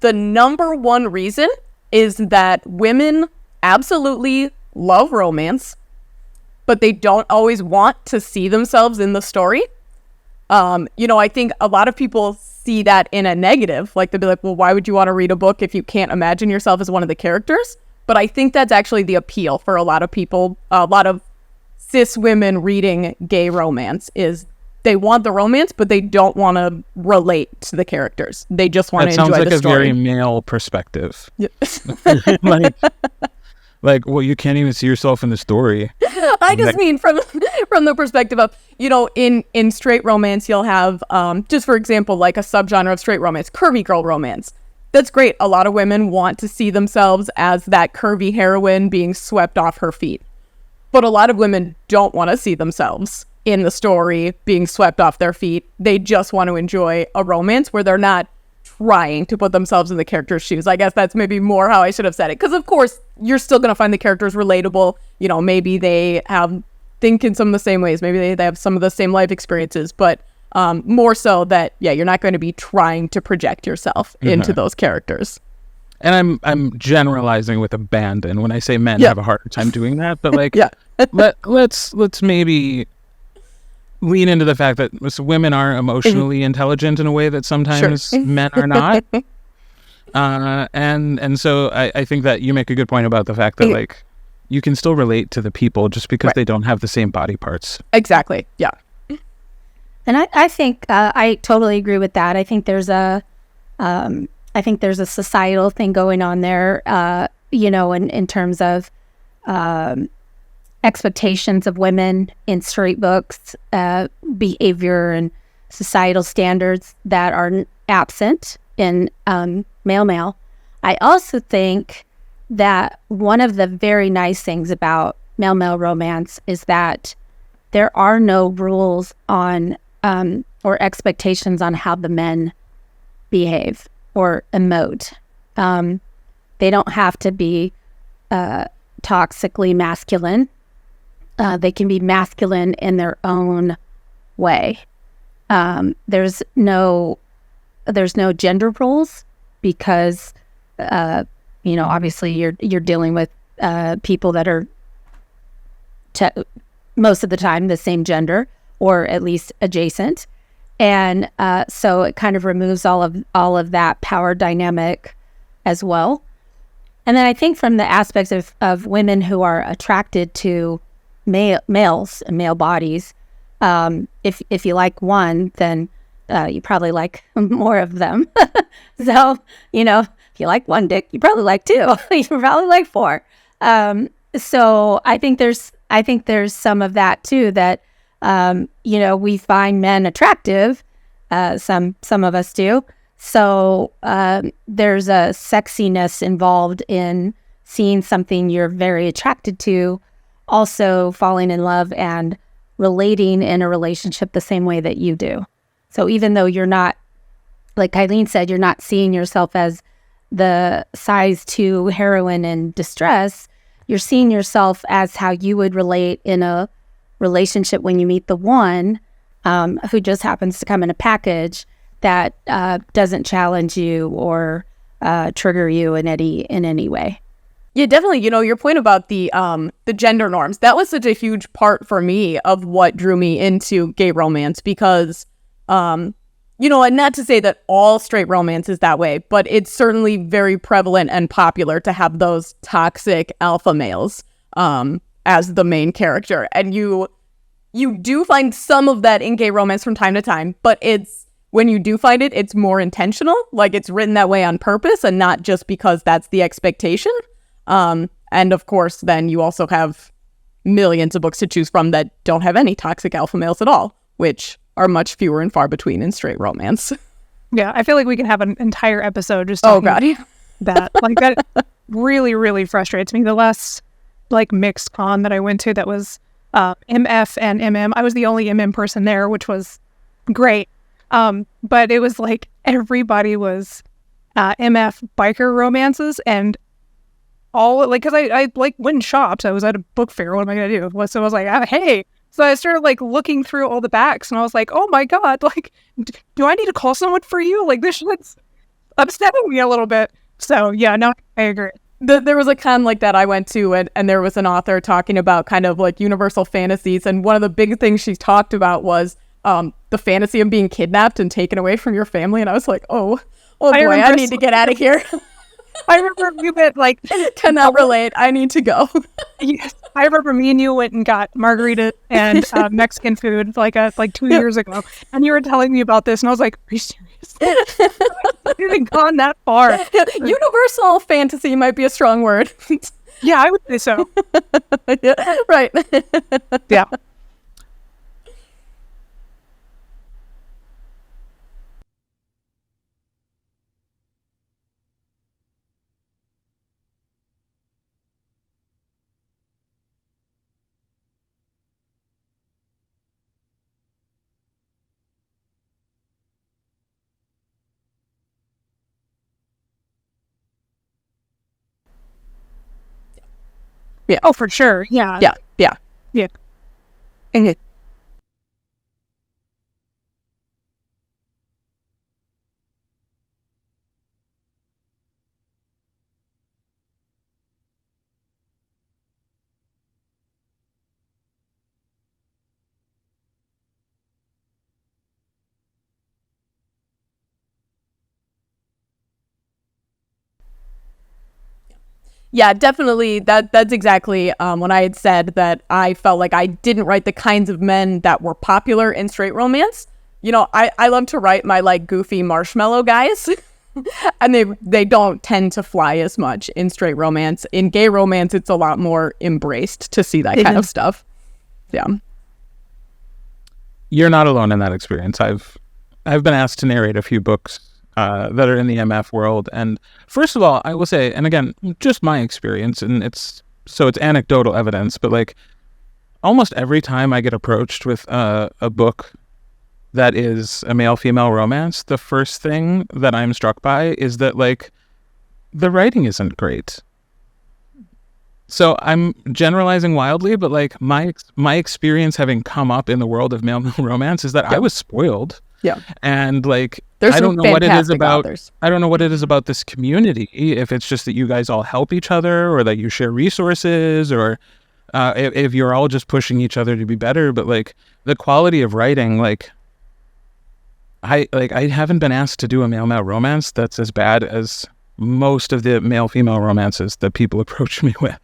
the number one reason is that women absolutely love romance, but they don't always want to see themselves in the story. I think a lot of people see that in a negative. Like, they'll be like, well, why would you want to read a book if you can't imagine yourself as one of the characters? But I think that's actually the appeal for a lot of people, a lot of cis women reading gay romance, is they want the romance, but they don't want to relate to the characters. They just want to enjoy the story. That sounds like a very male perspective. Yeah. like, well, you can't even see yourself in the story. I just mean from the perspective of, in straight romance, you'll have, just for example, like a subgenre of straight romance, curvy girl romance. That's great. A lot of women want to see themselves as that curvy heroine being swept off her feet. But a lot of women don't want to see themselves in the story being swept off their feet. They just want to enjoy a romance where they're not trying to put themselves in the character's shoes. I guess that's maybe more how I should have said it. Because, of course, you're still going to find the characters relatable. Maybe they think in some of the same ways. Maybe they have some of the same life experiences. But more so that, you're not going to be trying to project yourself into those characters. And I'm generalizing with abandon when I say men have a harder time doing that. But like, let's maybe lean into the fact that women are emotionally intelligent in a way that sometimes men are not. And so I think that you make a good point about the fact that like you can still relate to the people just because they don't have the same body parts. Exactly. Yeah. And I think I totally agree with that. I think there's a societal thing going on there, in terms of expectations of women in straight books, behavior and societal standards that are absent in male. I also think that one of the very nice things about male romance is that there are no rules on or expectations on how the men behave or emote. They don't have to be toxically masculine. They can be masculine in their own way. There's no gender roles because obviously you're dealing with people that are most of the time the same gender or at least adjacent, and so it kind of removes all of that power dynamic as well. And then I think from the aspects of women who are attracted to males and male bodies, if you like one, then you probably like more of them. So, if you like one dick, you probably like two. You probably like four. So I think there's some of that too, that we find men attractive. Some of us do. So there's a sexiness involved in seeing something you're very attracted to, also falling in love and relating in a relationship the same way that you do. So even though you're not, like Eileen said, you're not seeing yourself as the size 2 heroine in distress, you're seeing yourself as how you would relate in a relationship when you meet the one who just happens to come in a package that doesn't challenge you or trigger you in any way. Yeah, definitely. Your point about the gender norms, that was such a huge part for me of what drew me into gay romance because, and not to say that all straight romance is that way, but it's certainly very prevalent and popular to have those toxic alpha males as the main character. And you do find some of that in gay romance from time to time, but when you do find it, it's more intentional. Like it's written that way on purpose and not just because that's the expectation. And of course, then you also have millions of books to choose from that don't have any toxic alpha males at all, which are much fewer and far between in straight romance. Yeah, I feel like we can have an entire episode just talking about that. Like that really, really frustrates me. The last mixed con that I went to that was MF and MM. I was the only MM person there, which was great. But it was like everybody was MF biker romances and all because I went in shops. I was at a book fair. What am I gonna do? So I was like, hey. So I started looking through all the backs and I was like, oh my God, do I need to call someone for you? This shit's upsetting me a little bit. So yeah, no, I agree. There was a con like that I went to and there was an author talking about kind of universal fantasies. And one of the big things she talked about was the fantasy of being kidnapped and taken away from your family. And I was like, oh boy, I need to get out of here. I remember you went cannot relate. I need to go. Yes, I remember me and you went and got margarita and Mexican food 2 years ago, and you were telling me about this, and I was like, "Are you serious? I've even gone that far." Universal fantasy might be a strong word. Yeah, I would say so. Yeah, right. Yeah. Yeah. Oh, for sure. Yeah. Yeah. Yeah. Yeah. Okay. Yeah, definitely. That's exactly when I had said that I felt like I didn't write the kinds of men that were popular in straight romance. I love to write my goofy marshmallow guys, and they don't tend to fly as much in straight romance. In gay romance, it's a lot more embraced to see that kind of stuff. Yeah. You're not alone in that experience. I've I've been asked to narrate a few books that are in the MF world. And first of all, I will say, and again, just my experience, and it's anecdotal evidence, but like almost every time I get approached with a book that is a male-female romance, the first thing that I'm struck by is that like the writing isn't great. So I'm generalizing wildly, but like my experience having come up in the world of male romance is that I was spoiled. Yeah. And like, There's I don't know what it is about. authors. I don't know what it is about this community. If it's just that you guys all help each other, or that you share resources, or if you're all just pushing each other to be better. But like the quality of writing, like I haven't been asked to do a male romance that's as bad as most of the male-female romances that people approach me with.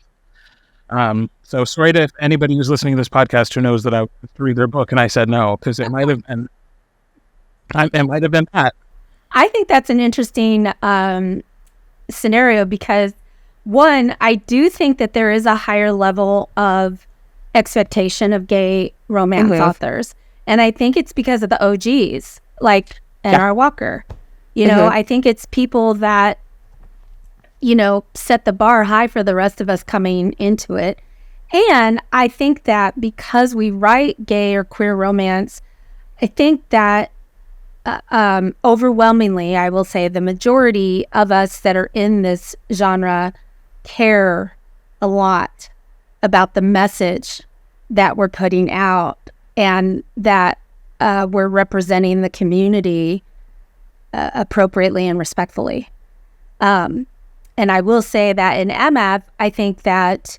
So sorry to anybody who's listening to this podcast who knows that I read their book and I said no, because it might have been that. I think that's an interesting scenario because, one, I do think that there is a higher level of expectation of gay romance authors. And I think it's because of the OGs, like N.R. Walker. You know, I think it's people that, you know, set the bar high for the rest of us coming into it. And I think that because we write gay or queer romance, I think that overwhelmingly, I will say the majority of us that are in this genre care a lot about the message that we're putting out and that we're representing the community appropriately and respectfully. And I will say that in MF, I think that,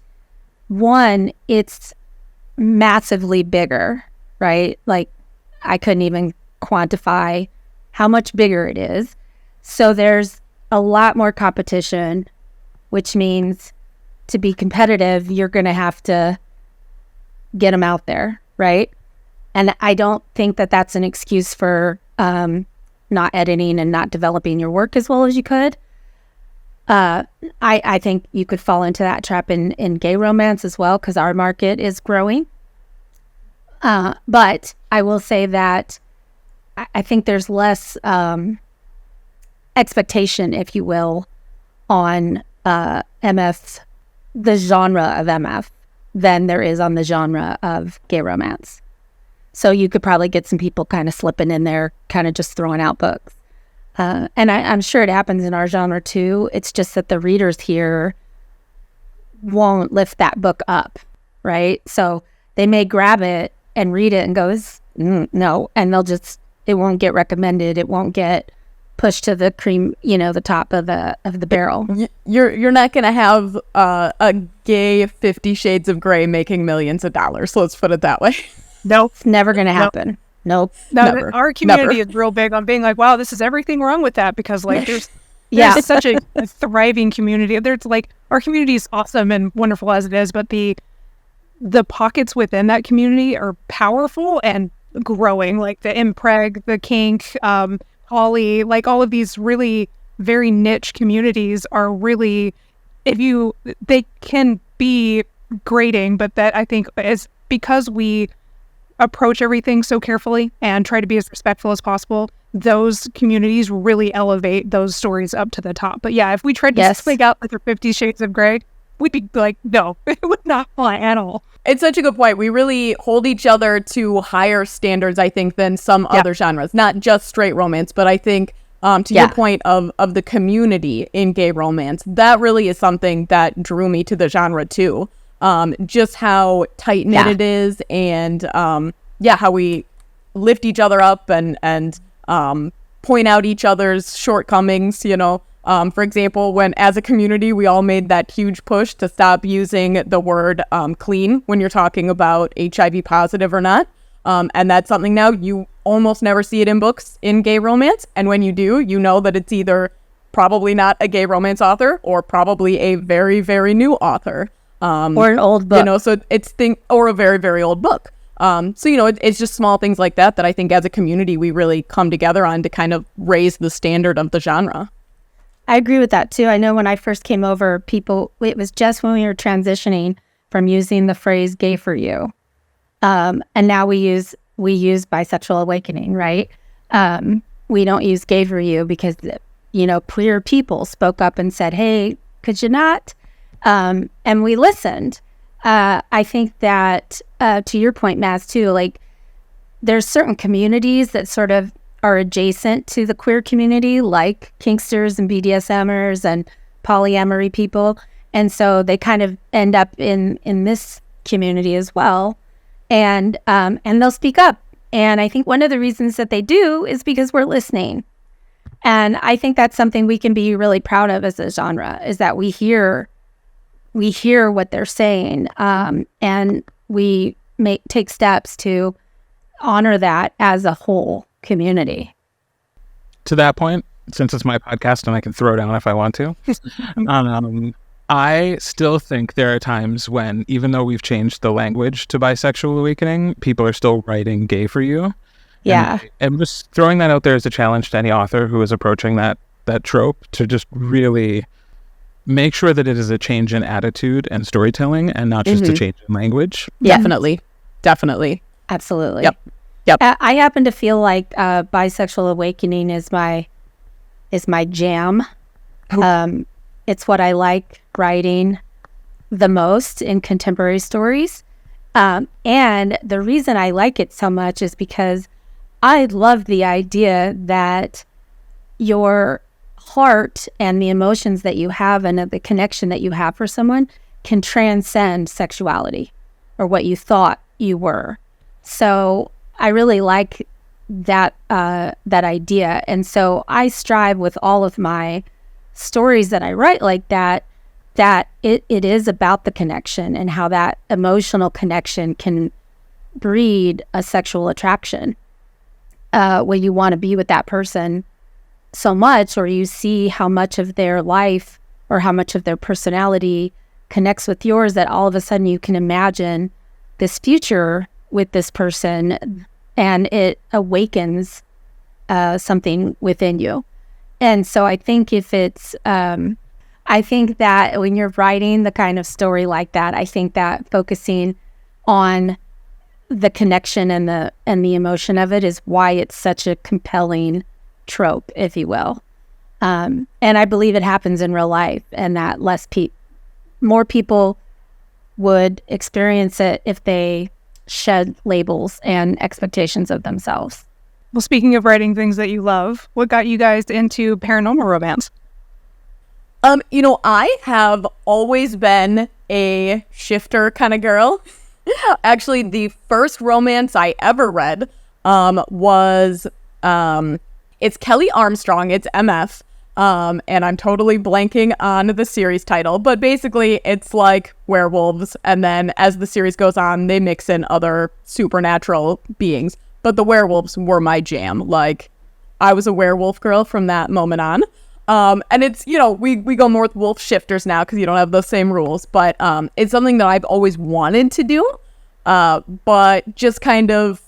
one, it's massively bigger, right? Like, I couldn't even quantify how much bigger it is. So there's a lot more competition, which means to be competitive, you're going to have to get them out there, right? And I don't think that that's an excuse for not editing and not developing your work as well as you could. I think you could fall into that trap in gay romance as well, because our market is growing. But I will say that I think there's less expectation, if you will, on MF, the genre of MF, than there is on the genre of gay romance. So you could probably get some people kind of slipping in there, kind of just throwing out books. And I'm sure it happens in our genre too. It's just that the readers here won't lift that book up, right? So they may grab it and read it and go, no, and it won't get recommended. It won't get pushed to the cream, the top of the barrel. You're not going to have a gay 50 Shades of Grey making millions of dollars. Let's put it that way. Nope. It's never going to happen. Nope. No, our community is real big on being like, wow, this is everything wrong with that, because like there's such a thriving community. There's like, our community is awesome and wonderful as it is, but the pockets within that community are powerful and growing, like the impreg, the kink, poly, like all of these really very niche communities are really, they can be grating, but that I think is because we approach everything so carefully and try to be as respectful as possible, those communities really elevate those stories up to the top. But yeah, if we tried to swing out like 50 Shades of Grey, we'd be like, no, it would not fly at all. It's such a good point. We really hold each other to higher standards, I think, than some other genres. Not just straight romance, but I think to your point of the community in gay romance, that really is something that drew me to the genre too. Just how tight-knit it is, and how we lift each other up and point out each other's shortcomings, For example, when as a community, we all made that huge push to stop using the word clean when you're talking about HIV positive or not. And that's something now you almost never see it in books in gay romance. And when you do, you know that it's either probably not a gay romance author or probably a very, very new author. Or an old book. So or a very, very old book. It's just small things like that I think as a community we really come together on to kind of raise the standard of the genre. I agree with that too. I know when I first came over, it was just when we were transitioning from using the phrase gay for you. And now we use bisexual awakening, right? We don't use gay for you because, queer people spoke up and said, hey, could you not? And we listened. I think that, to your point, Maz, too, like, there's certain communities that sort of are adjacent to the queer community, like kinksters and BDSMers and polyamory people. And so they kind of end up in this community as well. And they'll speak up. And I think one of the reasons that they do is because we're listening. And I think that's something we can be really proud of as a genre, is that we hear what they're saying, and we take steps to honor that as a whole community. To that point, since it's my podcast and I can throw down if I want to, I still think there are times when, even though we've changed the language to Bisexual Awakening, people are still writing gay for you. Yeah. And just throwing that out there as a challenge to any author who is approaching that trope, to just really make sure that it is a change in attitude and storytelling and not just a change in language. Yeah. Definitely. Absolutely. Yep. I happen to feel like Bisexual Awakening is my jam. It's what I like writing the most in contemporary stories. And the reason I like it so much is because I love the idea that your heart and the emotions that you have and the connection that you have for someone can transcend sexuality or what you thought you were. So I really like that idea. And so I strive with all of my stories that I write like that it is about the connection and how that emotional connection can breed a sexual attraction, where you want to be with that person so much, or you see how much of their life or how much of their personality connects with yours, that all of a sudden you can imagine this future with this person, and it awakens something within you. And so I think I think that when you're writing the kind of story like that, I think that focusing on the connection and the emotion of it is why it's such a compelling trope, if you will. And I believe it happens in real life, and that more people would experience it if they shed labels and expectations of themselves. Well, speaking of writing things that you love, what got you guys into paranormal romance? I have always been a shifter kind of girl. Actually, the first romance I ever read was it's Kelly Armstrong. It's MF. And I'm totally blanking on the series title, but basically it's like werewolves, and then as the series goes on, they mix in other supernatural beings. But the werewolves were my jam. Like, I was a werewolf girl from that moment on. And it's, we go more with wolf shifters now because you don't have the same rules, but it's something that I've always wanted to do, but just kind of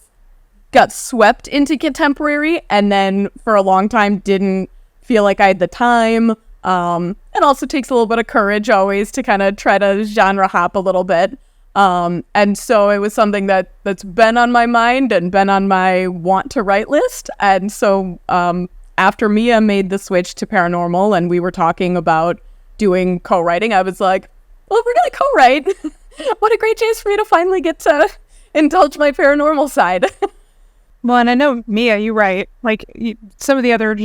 got swept into contemporary, and then for a long time didn't feel like I had the time. It also takes a little bit of courage always to kind of try to genre hop a little bit. And so it was something that's been on my mind and been on my want to write list. And so after Mia made the switch to paranormal and we were talking about doing co-writing, I was like, well, if we're going to co-write, what a great chance for me to finally get to indulge my paranormal side. Well, and I know, Mia, you write, like, some of the other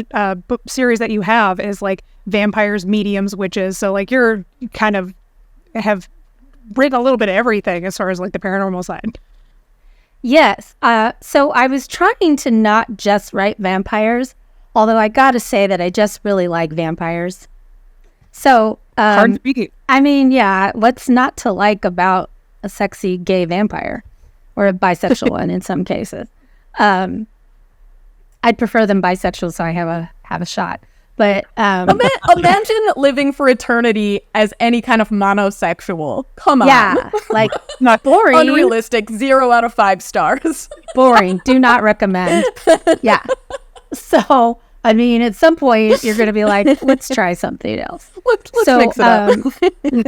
book series that you have is, like, vampires, mediums, witches. So, like, you kind of have written a little bit of everything as far as, like, the paranormal side. Yes. So I was trying to not just write vampires, although I got to say that I just really like vampires. So, hard to beat. I mean, yeah, what's not to like about a sexy gay vampire, or a bisexual one in some cases? I'd prefer them bisexual, so I have a shot. But imagine living for eternity as any kind of monosexual. Come on, yeah, like not boring, unrealistic. 0 out of 5 stars. Boring. Do not recommend. Yeah. So I mean, at some point you're going to be like, let's try something else. Let's mix it up.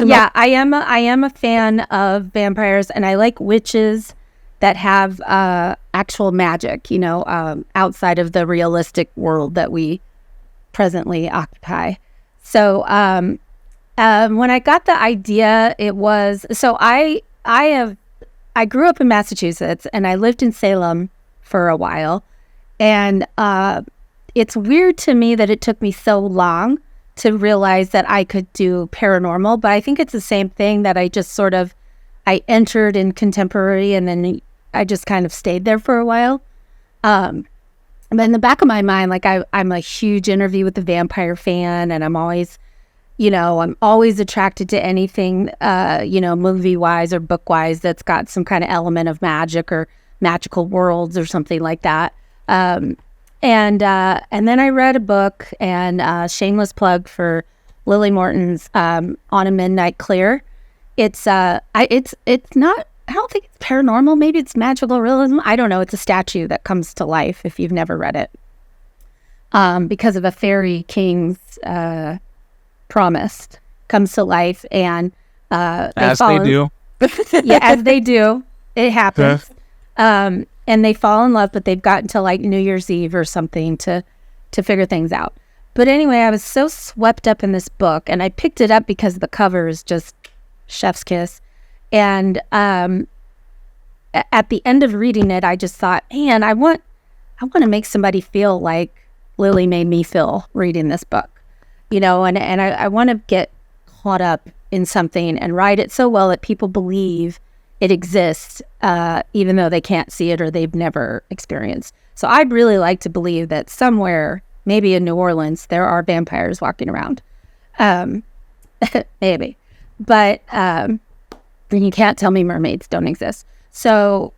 Yeah, I am a fan of vampires, and I like witches. that have actual magic, outside of the realistic world that we presently occupy. So when I got the idea, it was, so I grew up in Massachusetts and I lived in Salem for a while. And it's weird to me that it took me so long to realize that I could do paranormal, but I think it's the same thing that I entered in contemporary and then I just kind of stayed there for a while. But in the back of my mind, like I'm a huge Interview with the Vampire fan, and I'm always attracted to anything, movie wise or book wise that's got some kind of element of magic or magical worlds or something like that. And then I read a book, and shameless plug for Lily Morton's On a Midnight Clear. It's not, I don't think it's paranormal. Maybe it's magical realism. I don't know. It's a statue that comes to life if you've never read it. Because of a fairy king's promise comes to life, and as they do. Yeah, as they do. It happens. And they fall in love, but they've got until like New Year's Eve or something to figure things out. But anyway, I was so swept up in this book, and I picked it up because the cover is just chef's kiss. And at the end of reading it, I just thought, man, I want to make somebody feel like Lily made me feel reading this book, and I want to get caught up in something and write it so well that people believe it exists, even though they can't see it or they've never experienced. So I'd really like to believe that somewhere, maybe in New Orleans, there are vampires walking around. Maybe. But you can't tell me mermaids don't exist. So,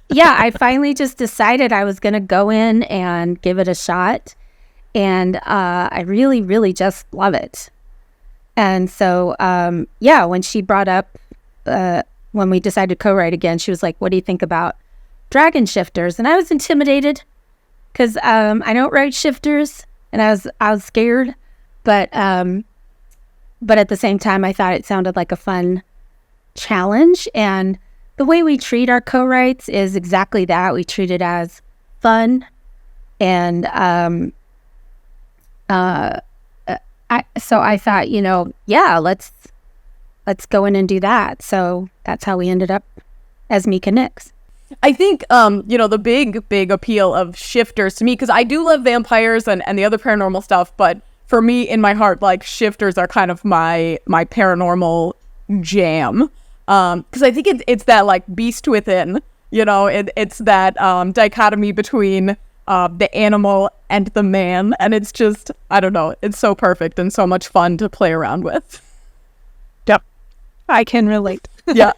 yeah, I finally just decided I was going to go in and give it a shot. And I really, really just love it. And so, when she brought up, when we decided to co-write again, she was like, what do you think about dragon shifters? And I was intimidated because I don't write shifters, and I was scared. But at the same time, I thought it sounded like a fun challenge. And the way we treat our co-writes is exactly that. We treat it as fun. And so I thought, let's go in and do that. So that's how we ended up as Mika Nix. I think, the big appeal of shifters to me, because I do love vampires and the other paranormal stuff, but for me, in my heart, like, shifters are kind of my paranormal jam. Because I think it's that, like, beast within, it's that dichotomy between the animal and the man. And it's just, I don't know, it's so perfect and so much fun to play around with. Yep. I can relate. Yeah.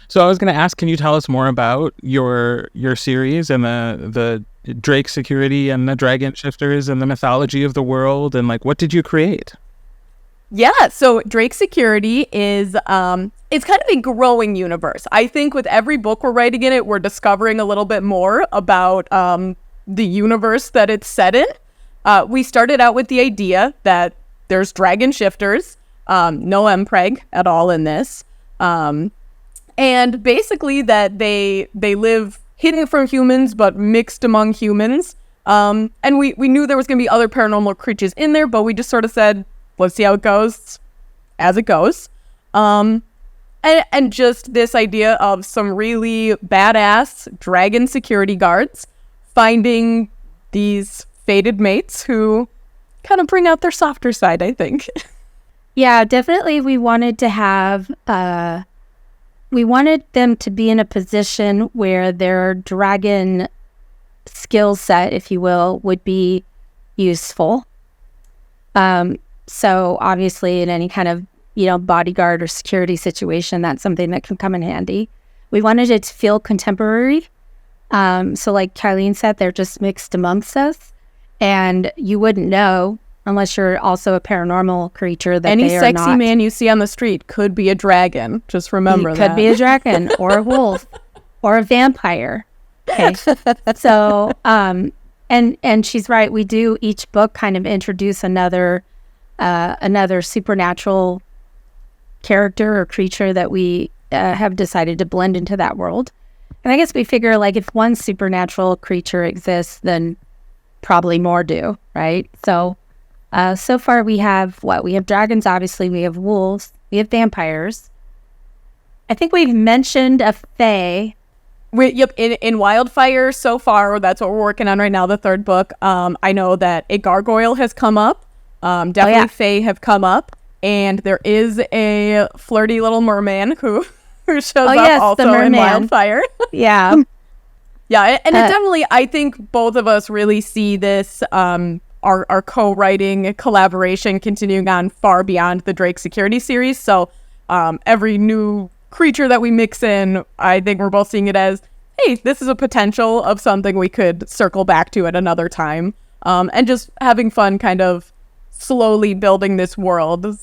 So I was going to ask, can you tell us more about your series and the Drake Security and the Dragon Shifters and the mythology of the world, and like, what did you create? Yeah, so Drake Security is it's kind of a growing universe. I think with every book we're writing in it, we're discovering a little bit more about the universe that it's set in. We started out with the idea that there's dragon shifters, no Mpreg at all in this. And basically that they live hidden from humans, but mixed among humans. And we knew there was going to be other paranormal creatures in there, but we just sort of said, let's see how it goes as it goes. And just this idea of some really badass dragon security guards finding these fated mates who kind of bring out their softer side, I think. Yeah, definitely. We wanted to have... we wanted them to be in a position where their dragon skill set, if you will, would be useful. So obviously in any kind of, bodyguard or security situation, that's something that can come in handy. We wanted it to feel contemporary. So like Kylene said, they're just mixed amongst us. And you wouldn't know, unless you're also a paranormal creature, that any they are sexy not. Man you see on the street could be a dragon. Just remember that. Could be a dragon or a wolf or a vampire. Okay. So, and she's right. We do each book kind of introduce another supernatural character or creature that we have decided to blend into that world. And I guess we figure, like, if one supernatural creature exists, then probably more do, right? So, so far we have what? We have dragons, obviously. We have wolves. We have vampires. I think we've mentioned a fae. Yep, in Wildfire so far, that's what we're working on right now, the third book. I know that a gargoyle has come up. Definitely fae have come up. And there is a flirty little merman who shows up also in Wildfire. Yeah. Yeah, and it definitely, I think both of us really see this, our co-writing collaboration continuing on far beyond the Drake Security series. So every new creature that we mix in, I think we're both seeing it as, hey, this is a potential of something we could circle back to at another time. And just having fun kind of slowly building this world,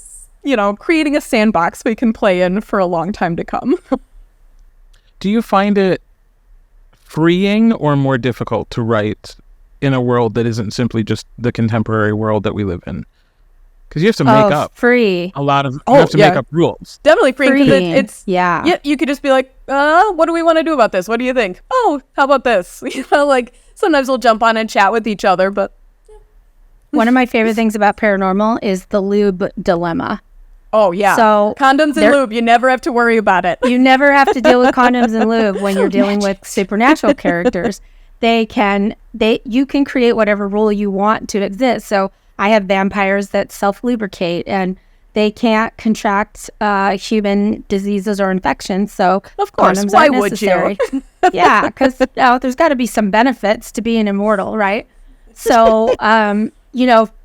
creating a sandbox we can play in for a long time to come. Do you find it freeing or more difficult to write in a world that isn't simply just the contemporary world that we live in? Because you have to make up free a lot of you have to make up rules. Definitely free, because it's yeah, you could just be like, what do we want to do about this? What do you think? Oh, how about this? Like sometimes we'll jump on and chat with each other, but one of my favorite things about paranormal is the lube dilemma. Oh yeah, so condoms and lube, you never have to worry about it. You never have to deal with condoms and lube when you're dealing with supernatural characters. You can create whatever rule you want to exist. So I have vampires that self-lubricate, and they can't contract human diseases or infections. So of course, condoms why aren't would necessary. Yeah, because there's got to be some benefits to being immortal, right? So,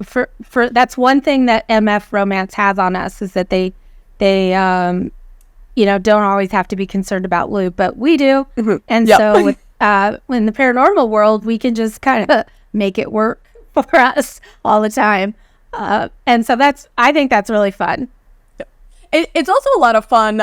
for that's one thing that MF romance has on us, is that they don't always have to be concerned about lube, but we do. Mm-hmm. And so with in the paranormal world, we can just kind of make it work for us all the time. And so I think that's really fun. It's also a lot of fun.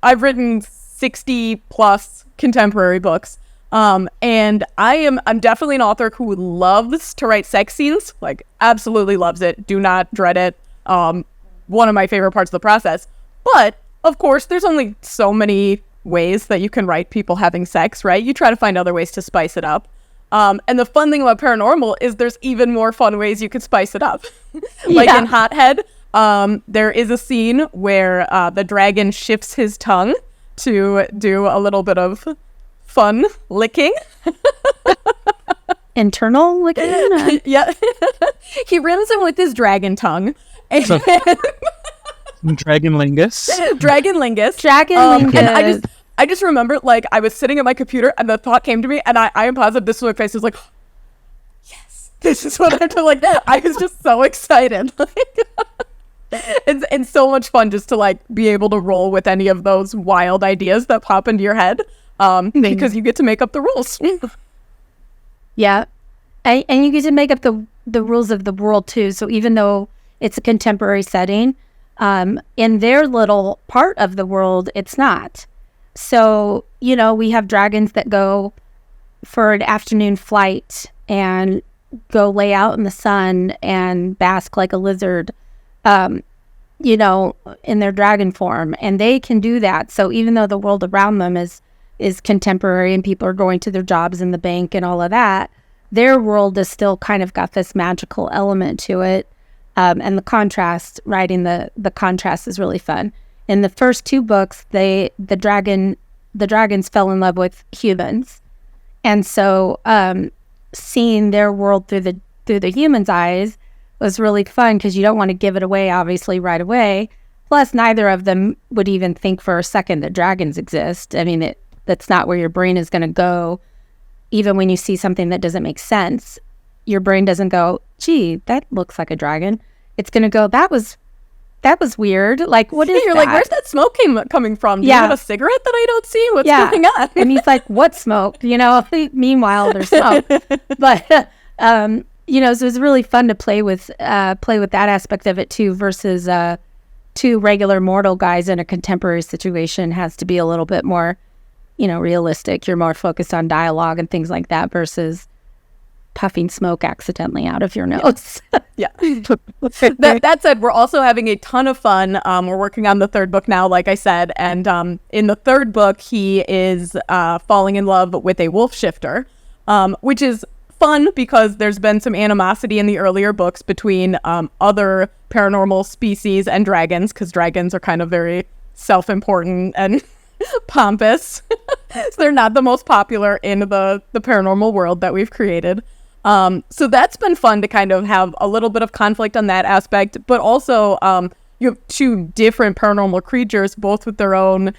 I've written 60 plus contemporary books. And I'm definitely an author who loves to write sex scenes, like absolutely loves it. Do not dread it. One of my favorite parts of the process. But of course, there's only so many ways that you can write people having sex, right? You try to find other ways to spice it up. And the fun thing about paranormal is there's even more fun ways you could spice it up. Like in Hothead, there is a scene where the dragon shifts his tongue to do a little bit of fun licking. Internal licking? Yeah. He rims him with his dragon tongue. Dragonlingus. Dragonlingus. And I just remember, like, I was sitting at my computer and the thought came to me, and I am positive this was my face. I was like, yes, this is what I'm doing. Like, I was just so excited. It's so much fun just to, like, be able to roll with any of those wild ideas that pop into your head, because you get to make up the rules. Yeah. And you get to make up the rules of the world, too. So even though it's a contemporary setting, in their little part of the world, it's not. So, we have dragons that go for an afternoon flight and go lay out in the sun and bask like a lizard, in their dragon form. And they can do that. So even though the world around them is contemporary and people are going to their jobs in the bank and all of that, their world has still kind of got this magical element to it. And the contrast, writing the contrast is really fun. In the first two books, the dragons fell in love with humans, and so seeing their world through the humans' eyes was really fun, because you don't want to give it away, obviously, right away. Plus, neither of them would even think for a second that dragons exist. I mean, that's not where your brain is going to go. Even when you see something that doesn't make sense, your brain doesn't go, "Gee, that looks like a dragon." It's going to go, "That was weird. Like, what is You're that?" like, where's that smoke coming from? Do you have a cigarette that I don't see? What's going on? And he's like, "What smoke?" Meanwhile, there's smoke. But, so it's really fun to play with that aspect of it too, versus two regular mortal guys in a contemporary situation has to be a little bit more, realistic. You're more focused on dialogue and things like that versus, puffing smoke accidentally out of your nose. Yeah. That said, we're also having a ton of fun. We're working on the third book now, like I said. And in the third book, he is falling in love with a wolf shifter, which is fun because there's been some animosity in the earlier books between other paranormal species and dragons, because dragons are kind of very self-important and pompous. So they're not the most popular in the paranormal world that we've created. So that's been fun to kind of have a little bit of conflict on that aspect, but also you have two different paranormal creatures, both with their own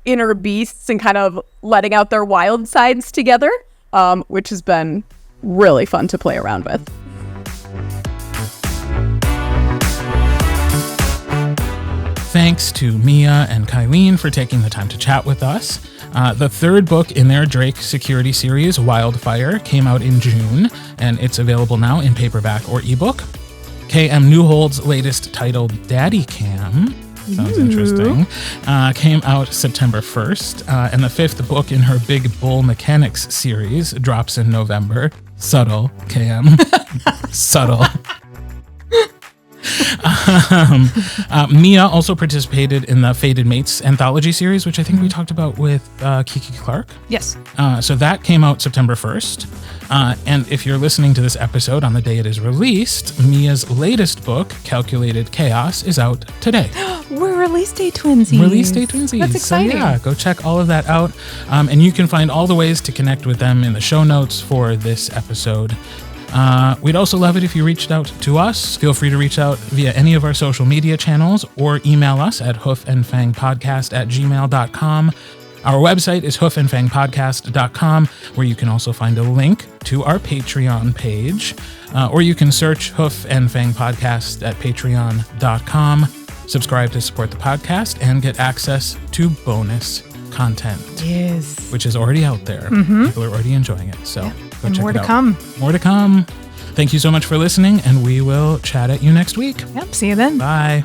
inner beasts and kind of letting out their wild sides together, which has been really fun to play around with. Thanks to Mia and Kylene for taking the time to chat with us. The third book in their Drake security series, Wildfire, came out in June, and it's available now in paperback or ebook. KM Neuhold's latest title, Daddy Cam, sounds interesting, came out September 1st, and the fifth book in her Big Bull Mechanics series drops in November. Subtle, KM. Subtle. Mia also participated in the Fated Mates anthology series, which I think we talked about with Kiki Clark. Yes. So that came out September 1st. And if you're listening to this episode on the day it is released, Mia's latest book, Calculated Chaos, is out today. We're release day twinsies. Release day twinsies. That's exciting. So yeah, go check all of that out. And you can find all the ways to connect with them in the show notes for this episode. We'd also love it if you reached out to us. Feel free to reach out via any of our social media channels or email us at hoofandfangpodcast@gmail.com. Our website is hoofandfangpodcast.com, where you can also find a link to our Patreon page, or you can search Hoof and Fang Podcast at patreon.com. Subscribe to support the podcast and get access to bonus content. Yes. Which is already out there. Mm-hmm. People are already enjoying it. So go check more it to out. come. More to come. Thank you so much for listening, and we will chat at you next week. Yep. See you then. Bye.